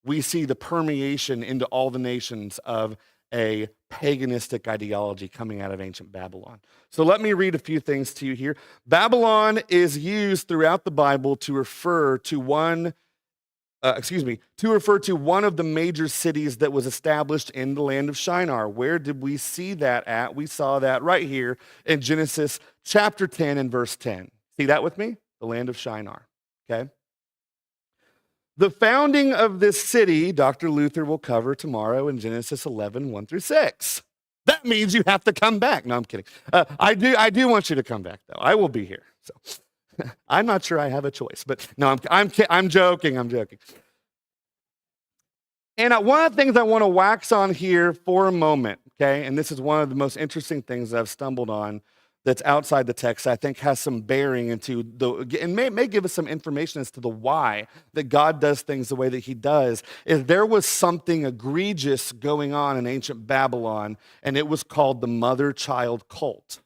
we see the permeation into all the nations of a paganistic ideology coming out of ancient Babylon. So let me read a few things to you here. Babylon is used throughout the Bible to refer to one of the major cities that was established in the land of Shinar. Where did we see that at? We saw that right here in Genesis chapter 10 and verse 10. See that with me? The land of Shinar, okay? The founding of this city, Dr. Luther will cover tomorrow in Genesis 11, 1 through 6. That means you have to come back. No, I'm kidding. I do want you to come back, though. I will be here, so. I'm not sure I have a choice, but no, I'm joking. I'm joking. And one of the things I want to wax on here for a moment, okay, and this is one of the most interesting things I've stumbled on that's outside the text, I think has some bearing into and may give us some information as to the why that God does things the way that he does, is there was something egregious going on in ancient Babylon, and it was called the mother-child cult.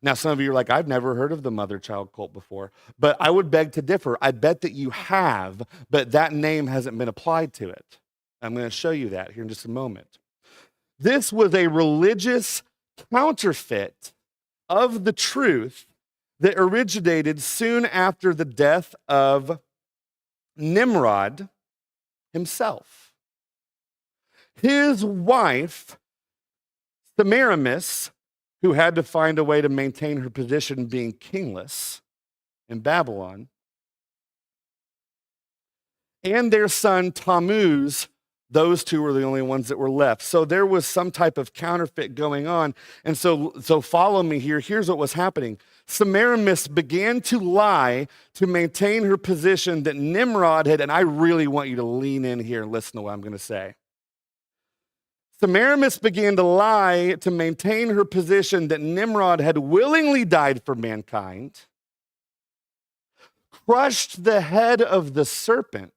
Now, some of you are like, I've never heard of the mother-child cult before, but I would beg to differ. I bet that you have, but that name hasn't been applied to it. I'm going to show you that here in just a moment. This was a religious counterfeit of the truth that originated soon after the death of Nimrod himself. His wife, Semiramis, who had to find a way to maintain her position being kingless in Babylon, and their son Tammuz, those two were the only ones that were left. So there was some type of counterfeit going on. And so follow me here. Here's what was happening. Semiramis began to lie to maintain her position that Nimrod had, and I really want you to lean in here and listen to what I'm going to say. Semiramis began to lie to maintain her position that Nimrod had willingly died for mankind, crushed the head of the serpent,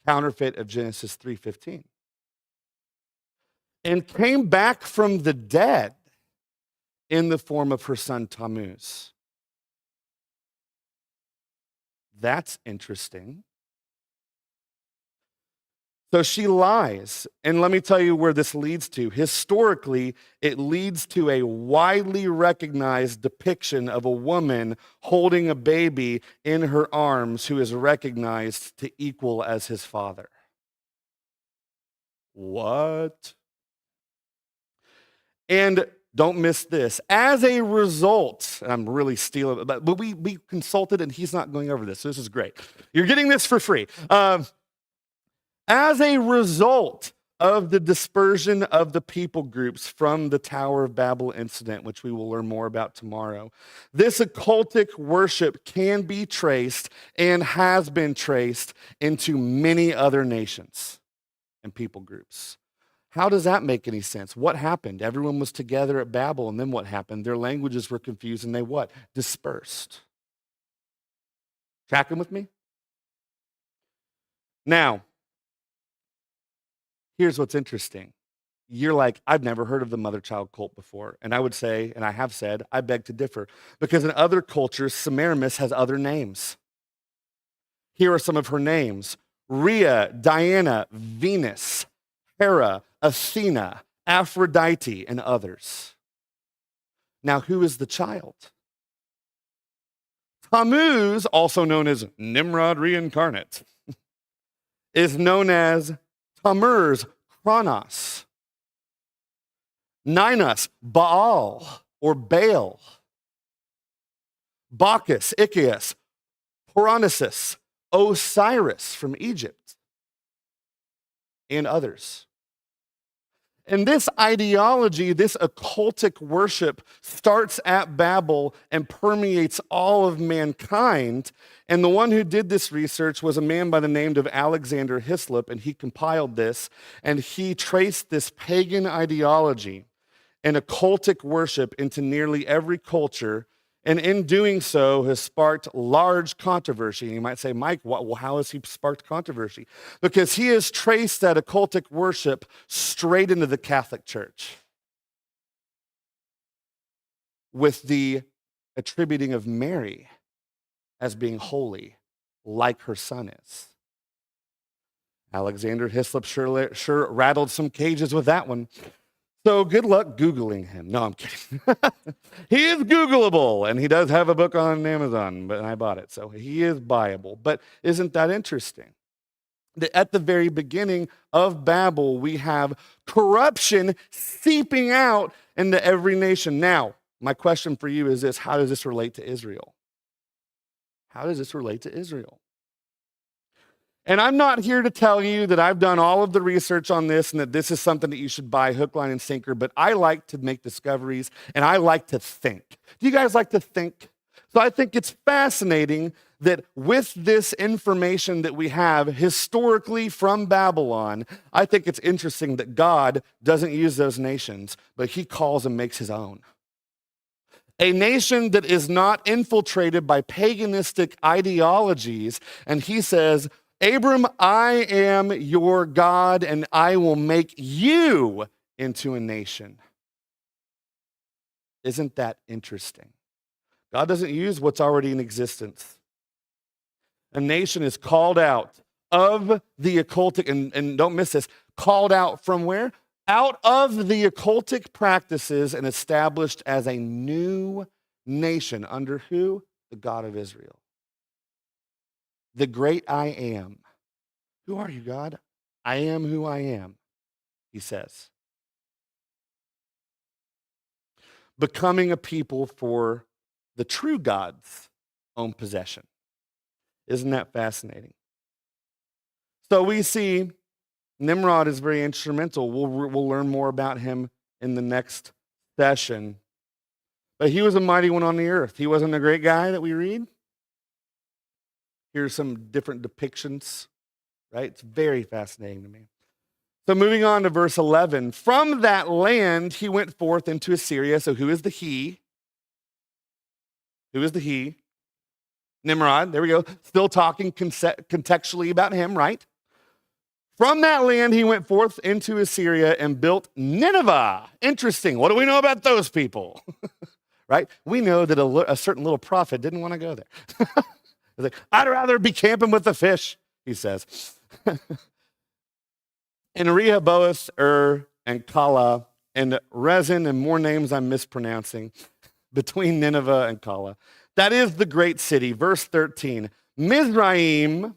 counterfeit of Genesis 3:15, and came back from the dead in the form of her son Tammuz. That's interesting. So she lies. And let me tell you where this leads to. Historically, it leads to a widely recognized depiction of a woman holding a baby in her arms who is recognized to equal as his father. What? And don't miss this. As a result, and I'm really stealing, but we consulted and he's not going over this. So this is great. You're getting this for free. As a result of the dispersion of the people groups from the Tower of Babel incident, which we will learn more about tomorrow, this occultic worship can be traced and has been traced into many other nations and people groups. How does that make any sense? What happened? Everyone was together at Babel, and then what happened? Their languages were confused, and they what? Dispersed. Tracking with me? Now, here's what's interesting. You're like, I've never heard of the mother-child cult before. And I would say, and I have said, I beg to differ. Because in other cultures, Semiramis has other names. Here are some of her names: Rhea, Diana, Venus, Hera, Athena, Aphrodite, and others. Now, who is the child? Tammuz, also known as Nimrod reincarnate, is known as Tammuz, Kronos. Ninus, Baal, or Baal. Bacchus, Icaus, Dionysus, Osiris from Egypt, and others. And this ideology, this occultic worship, starts at Babel and permeates all of mankind. And the one who did this research was a man by the name of Alexander Hislop, and he compiled this, and he traced this pagan ideology and occultic worship into nearly every culture, and in doing so has sparked large controversy. And you might say, Mike, how has he sparked controversy? Because he has traced that occultic worship straight into the Catholic Church with the attributing of Mary as being holy, like her son is. Alexander Hislop sure rattled some cages with that one. So good luck Googling him. No, I'm kidding. He is Googleable, and he does have a book on Amazon, but I bought it, so he is buyable. But isn't that interesting? That at the very beginning of Babel, we have corruption seeping out into every nation. Now, my question for you is this: how does this relate to Israel? How does this relate to Israel? And I'm not here to tell you that I've done all of the research on this and that this is something that you should buy hook, line, and sinker, but I like to make discoveries and I like to think. Do you guys like to think? So I think it's fascinating that with this information that we have historically from Babylon, I think it's interesting that God doesn't use those nations, but he calls and makes his own. A nation that is not infiltrated by paganistic ideologies, and he says, Abram, I am your God, and I will make you into a nation. Isn't that interesting? God doesn't use what's already in existence. A nation is called out of the occultic, and don't miss this, called out from where? Out of the occultic practices and established as a new nation. Under who? The God of Israel. The great I am. Who are you, God? I am who I am, he says. Becoming a people for the true God's own possession. Isn't that fascinating? So we see Nimrod is very instrumental. We'll learn more about him in the next session. But he was a mighty one on the earth. He wasn't a great guy that we read. Here's some different depictions, right? It's very fascinating to me. So moving on to verse 11. From that land he went forth into Assyria. So who is the he? Who is the he? Nimrod. There we go. Still talking contextually about him, right? From that land he went forth into Assyria and built Nineveh. Interesting. What do we know about those people? Right? We know that a certain little prophet didn't want to go there. He's like, I'd rather be camping with the fish, he says. and Rehoboth, and Kala, and Rezin, and more names I'm mispronouncing, between Nineveh and Kala. That is the great city. Verse 13, Mizraim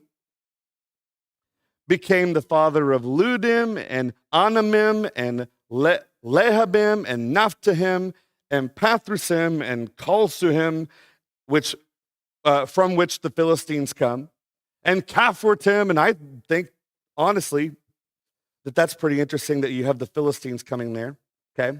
became the father of Ludim and Anamim and Lehabim and Naphtahim and Pathrusim and Kalsuhim, which from which the Philistines come, and Caphartim. And I think, honestly, that's pretty interesting that you have the Philistines coming there. Okay.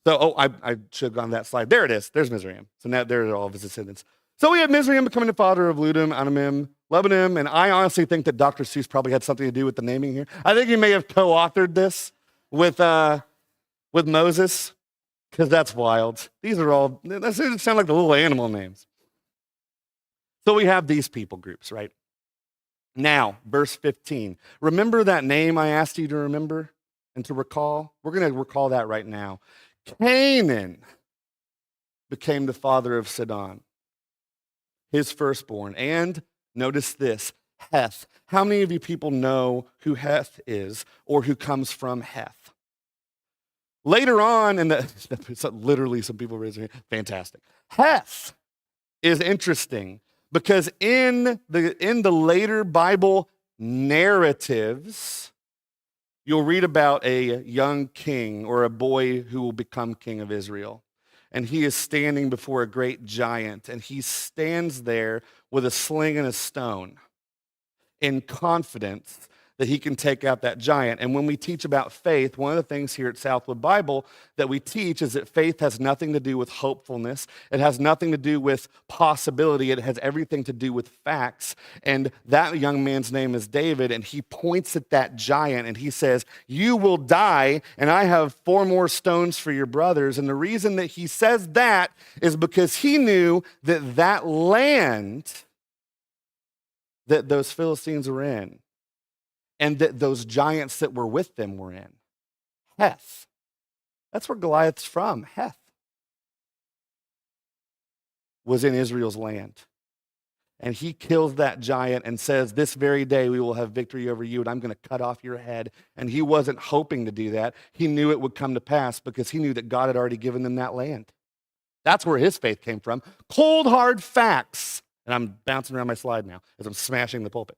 So, I should have gone that slide. There it is. There's Mizraim. So now there are all of his descendants. So we have Mizraim becoming the father of Ludim, Anamim, Lebanon, and I honestly think that Dr. Seuss probably had something to do with the naming here. I think he may have co-authored this with Moses, because that's wild. These are all, they sound like the little animal names. So we have these people groups, right? Now, verse 15. Remember that name I asked you to remember and to recall? We're going to recall that right now. Canaan became the father of Sidon, his firstborn. And notice this, Heth. How many of you people know who Heth is or who comes from Heth? Later on, literally some people raise their hand. Fantastic. Heth is interesting because in the later Bible narratives, you'll read about a young king or a boy who will become king of Israel. And he is standing before a great giant, and he stands there with a sling and a stone in confidence that he can take out that giant. And when we teach about faith, one of the things here at Southwood Bible that we teach is that faith has nothing to do with hopefulness. It has nothing to do with possibility. It has everything to do with facts. And that young man's name is David, and he points at that giant and he says, "You will die, and I have 4 more stones for your brothers." And the reason that he says that is because he knew that that land that those Philistines were in, and that those giants that were with them were in. Heth. That's where Goliath's from. Heth was in Israel's land. And he kills that giant and says, "This very day we will have victory over you, and I'm going to cut off your head." And he wasn't hoping to do that. He knew it would come to pass because he knew that God had already given them that land. That's where his faith came from. Cold, hard facts. And I'm bouncing around my slide now as I'm smashing the pulpit.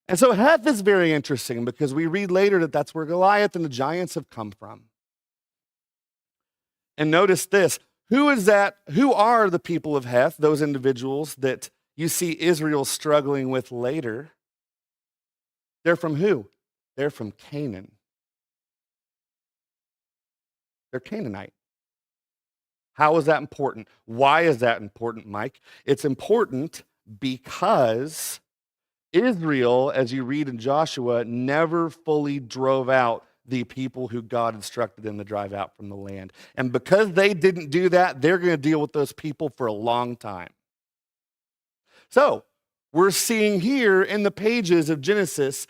And so Heth is very interesting because we read later that that's where Goliath and the giants have come from. And notice this. Who is that? Who are the people of Heth, those individuals that you see Israel struggling with later? They're from who? They're from Canaan. They're Canaanite. How is that important? Why is that important, Mike? It's important because Israel, as you read in Joshua, never fully drove out the people who God instructed them to drive out from the land. And because they didn't do that, they're going to deal with those people for a long time. So, we're seeing here in the pages of Genesis,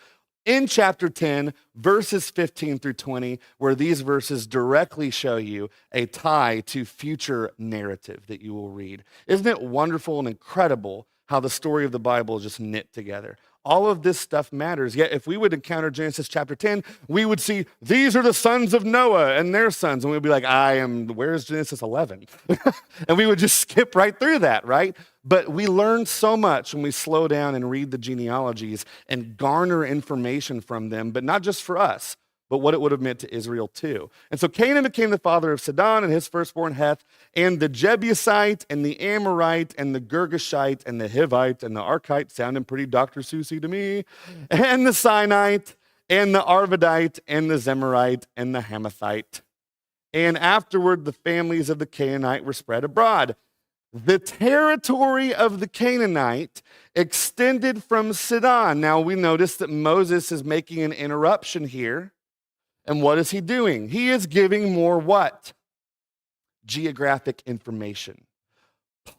in chapter 10, verses 15 through 20, where these verses directly show you a tie to future narrative that you will read. Isn't it wonderful and incredible how the story of the Bible is just knit together? All of this stuff matters. Yet if we would encounter Genesis chapter 10, we would see, these are the sons of Noah and their sons. And we'd be like, where's Genesis 11? And we would just skip right through that, right? But we learn so much when we slow down and read the genealogies and garner information from them, but not just for us, but what it would have meant to Israel too. And so Canaan became the father of Sidon and his firstborn Heth, and the Jebusite and the Amorite and the Girgashite and the Hivite and the Arkite, sounding pretty Dr. Seussy to me, and the Sinite and the Arvadite and the Zemarite and the Hamathite. And afterward, the families of the Canaanite were spread abroad. The territory of the Canaanite extended from Sidon. Now we notice that Moses is making an interruption here. And what is he doing? He is giving more what? Geographic information.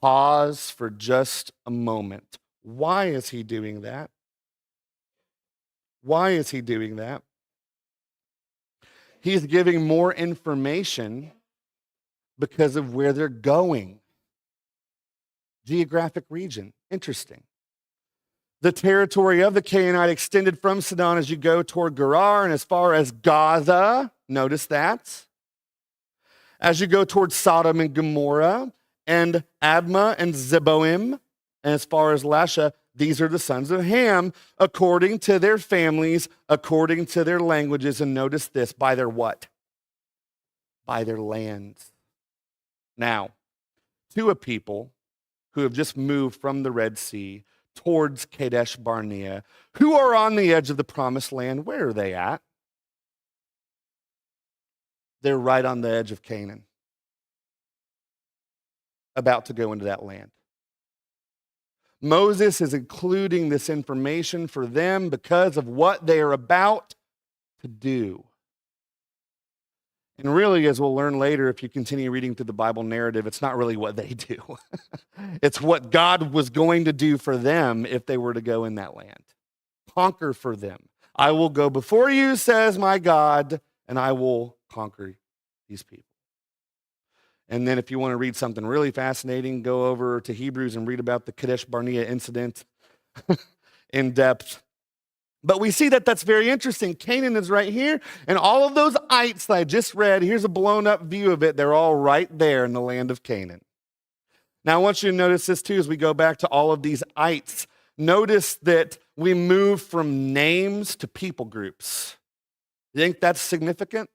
Pause for just a moment. Why is he doing that? Why is he doing that? He's giving more information because of where they're going. Geographic region. Interesting. The territory of the Canaanite extended from Sidon as you go toward Gerar and as far as Gaza. Notice that. As you go toward Sodom and Gomorrah and Admah and Zeboim, and as far as Lasha, these are the sons of Ham, according to their families, according to their languages. And notice this, by their what? By their lands. Now, to a people who have just moved from the Red Sea towards Kadesh Barnea, who are on the edge of the promised land, where are they at? They're right on the edge of Canaan, about to go into that land. Moses is including this information for them because of what they are about to do. And really, as we'll learn later, if you continue reading through the Bible narrative, it's not really what they do. It's what God was going to do for them if they were to go in that land. Conquer for them. I will go before you, says my God, and I will conquer these people. And then if you want to read something really fascinating, go over to Hebrews and read about the Kadesh Barnea incident in depth. But we see that that's very interesting. Canaan is right here, and all of those ites that I just read, here's a blown up view of it. They're all right there in the land of Canaan. Now, I want you to notice this too as we go back to all of these ites. Notice that we move from names to people groups. You think that's significant?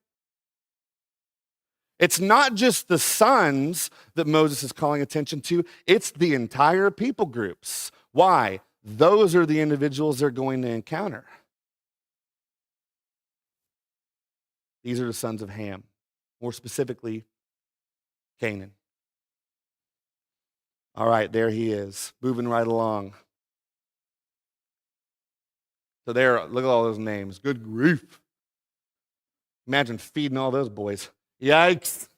It's not just the sons that Moses is calling attention to, it's the entire people groups. Why? Those are the individuals they're going to encounter. These are the sons of Ham, more specifically, Canaan. All right, there he is, moving right along. So there, look at all those names. Good grief. Imagine feeding all those boys. Yikes.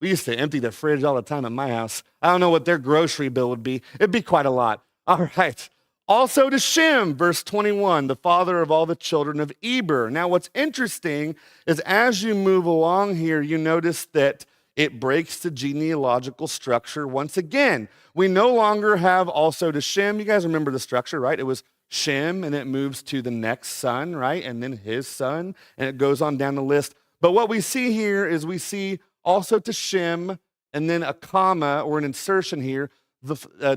We used to empty the fridge all the time at my house. I don't know what their grocery bill would be. It'd be quite a lot. All right. Also to Shem, verse 21, the father of all the children of Eber. Now, what's interesting is as you move along here, you notice that it breaks the genealogical structure once again. We no longer have also to Shem. You guys remember the structure, right? It was Shem, and it moves to the next son, right? And then his son, and it goes on down the list. But what we see here is we see also to Shem, and then a comma or an insertion here,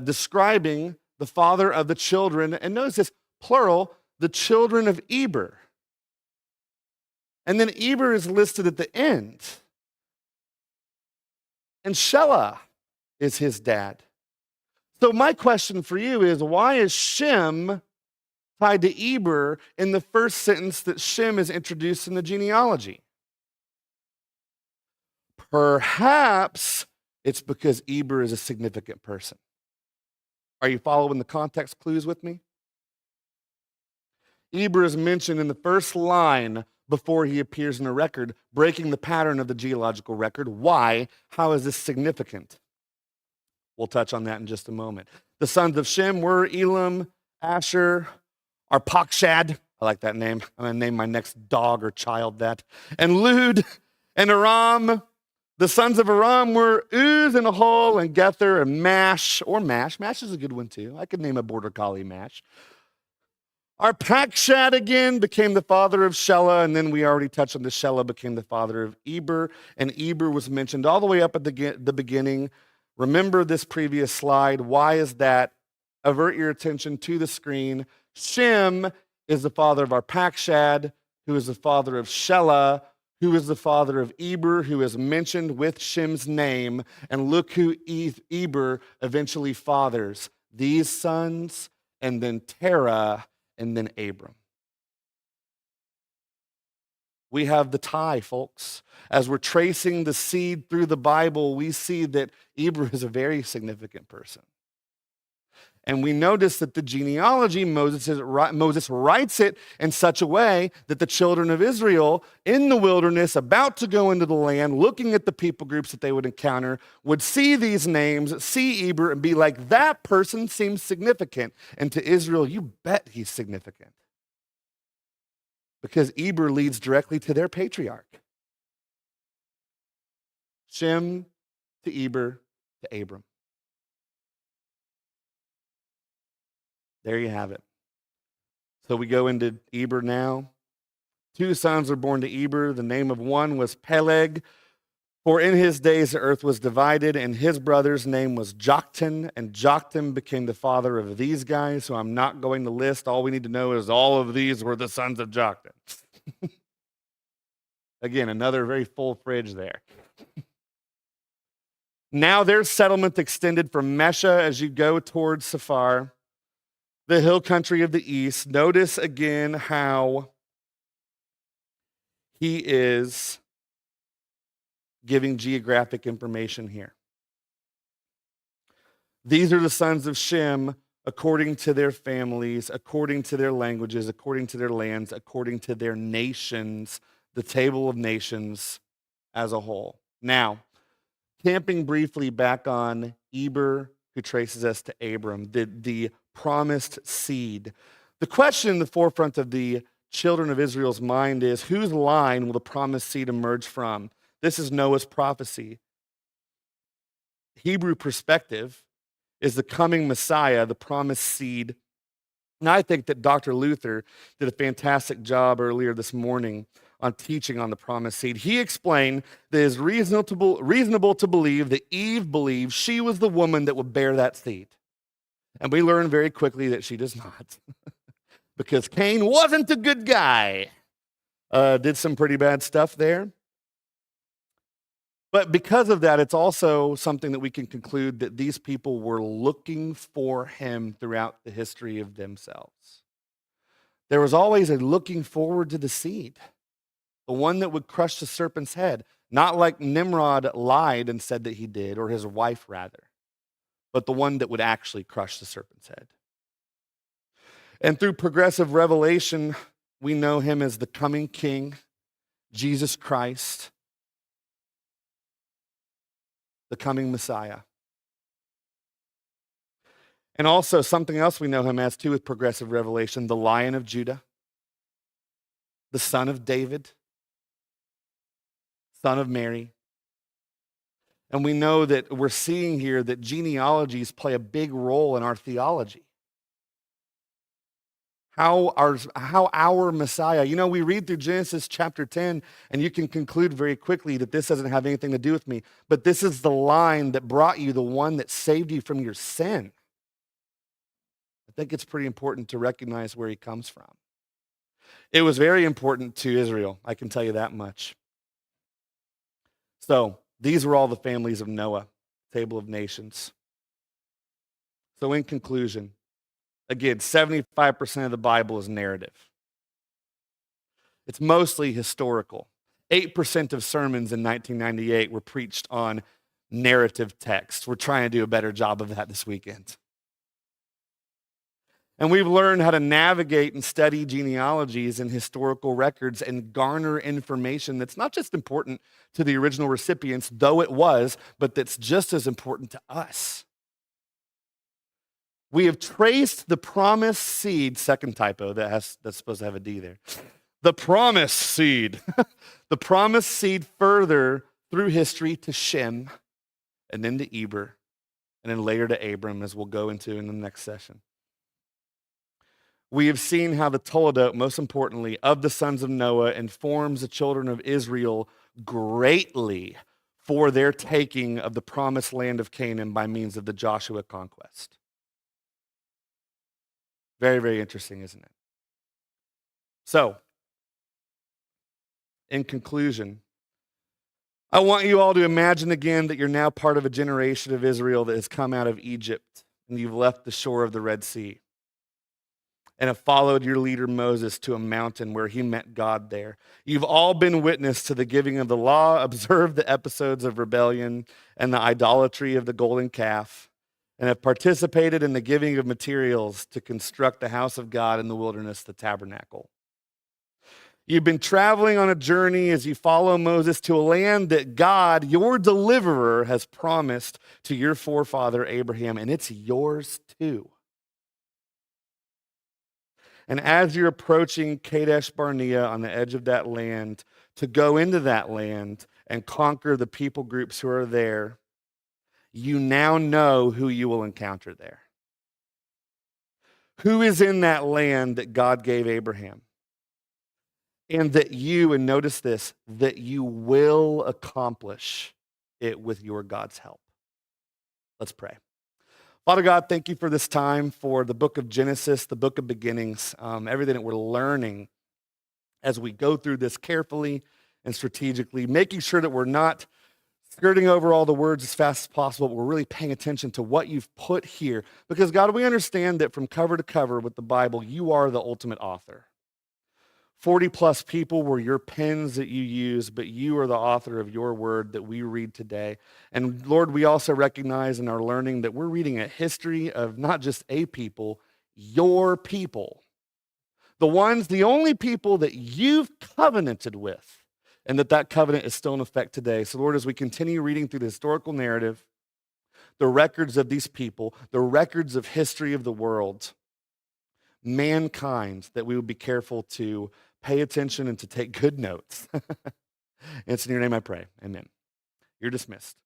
describing the father of the children, and notice this, plural, the children of Eber. And then Eber is listed at the end. And Shelah is his dad. So my question for you is, why is Shem tied to Eber in the first sentence that Shem is introduced in the genealogy? Perhaps it's because Eber is a significant person. Are you following the context clues with me? Eber is mentioned in the first line before he appears in a record, breaking the pattern of the genealogical record. Why? How is this significant? We'll touch on that in just a moment. The sons of Shem were Elam, Asher, Arpachshad. I like that name. I'm going to name my next dog or child that. And Lud and Aram. The sons of Aram were Uz and Ahol and Gether and Mash, or Mash. Mash is a good one too. I could name a border collie Mash. Arpachshad again became the father of Shelah, and then we already touched on the Shelah became the father of Eber, and Eber was mentioned all the way up at the beginning. Remember this previous slide. Why is that? Avert your attention to the screen. Shem is the father of Arpachshad, who is the father of Shelah, who is the father of Eber, who is mentioned with Shem's name. And look who Eber eventually fathers. These sons, and then Terah, and then Abram. We have the tie, folks. As we're tracing the seed through the Bible, we see that Eber is a very significant person. And we notice that the genealogy, Moses writes it in such a way that the children of Israel in the wilderness, about to go into the land, looking at the people groups that they would encounter, would see these names, see Eber, and be like, that person seems significant. And to Israel, you bet he's significant. Because Eber leads directly to their patriarch. Shem to Eber to Abram. There you have it. So we go into Eber now. 2 sons were born to Eber. The name of one was Peleg, for in his days the earth was divided, and his brother's name was Joktan, and Joktan became the father of these guys, who I'm not going to list. All we need to know is all of these were the sons of Joktan. Again, another very full fridge there. Now their settlement extended from Mesha as you go towards Safar, the hill country of the east. Notice again how he is giving geographic information here. These are the sons of Shem according to their families, according to their languages, according to their lands, according to their nations, the table of nations as a whole. Now, camping briefly back on Eber, who traces us to Abram, the promised seed. The question in the forefront of the children of Israel's mind is, whose line will the promised seed emerge from? This is Noah's prophecy. Hebrew perspective is the coming Messiah, the promised seed. And I think that Dr. Luther did a fantastic job earlier this morning on teaching on the promised seed. He explained that it is reasonable to believe that Eve believed she was the woman that would bear that seed. And we learn very quickly that she does not. Because Cain wasn't a good guy. Did some pretty bad stuff there. But because of that, it's also something that we can conclude that these people were looking for him throughout the history of themselves. There was always a looking forward to the seed, the one that would crush the serpent's head, not like Nimrod lied and said that he did, or his wife rather, but the one that would actually crush the serpent's head. And through progressive revelation, we know him as the coming King, Jesus Christ, the coming Messiah. And also something else we know him as too with progressive revelation, the Lion of Judah, the Son of David, Son of Mary. And we know that we're seeing here that genealogies play a big role in our theology. How our Messiah, we read through Genesis chapter 10, and you can conclude very quickly that this doesn't have anything to do with me, but this is the line that brought you, the one that saved you from your sin. I think it's pretty important to recognize where he comes from. It was very important to Israel, I can tell you that much. So, these were all the families of Noah, table of nations. So, in conclusion, again, 75% of the Bible is narrative. It's mostly historical. 8% of sermons in 1998 were preached on narrative text. We're trying to do a better job of that this weekend. And we've learned how to navigate and study genealogies and historical records and garner information that's not just important to the original recipients, though it was, but that's just as important to us. We have traced the promised seed, second typo, that's supposed to have a D there. The promised seed. The promised seed further through history to Shem, and then to Eber, and then later to Abram, as we'll go into in the next session. We have seen how the Toledot, most importantly, of the sons of Noah informs the children of Israel greatly for their taking of the promised land of Canaan by means of the Joshua conquest. Very, very interesting, isn't it? So, in conclusion, I want you all to imagine again that you're now part of a generation of Israel that has come out of Egypt and you've left the shore of the Red Sea and have followed your leader Moses to a mountain where he met God there. You've all been witness to the giving of the law, observed the episodes of rebellion and the idolatry of the golden calf, and have participated in the giving of materials to construct the house of God in the wilderness, the tabernacle. You've been traveling on a journey as you follow Moses to a land that God, your deliverer, has promised to your forefather Abraham, and it's yours too. And as you're approaching Kadesh Barnea on the edge of that land, to go into that land and conquer the people groups who are there, you now know who you will encounter there. Who is in that land that God gave Abraham? And that you, and notice this, that you will accomplish it with your God's help. Let's pray. Father God, thank you for this time, for the book of Genesis, the book of beginnings, everything that we're learning as we go through this carefully and strategically, making sure that we're not skirting over all the words as fast as possible, but we're really paying attention to what you've put here. Because God, we understand that from cover to cover with the Bible, you are the ultimate author. 40 plus people were your pens that you use, but you are the author of your word that we read today. And Lord, we also recognize in our learning that we're reading a history of not just a people, your people. The only people that you've covenanted with, and that covenant is still in effect today. So Lord, as we continue reading through the historical narrative, the records of these people, the records of history of the world, mankind, that we would be careful to pay attention and to take good notes. It's in your name I pray. Amen. You're dismissed.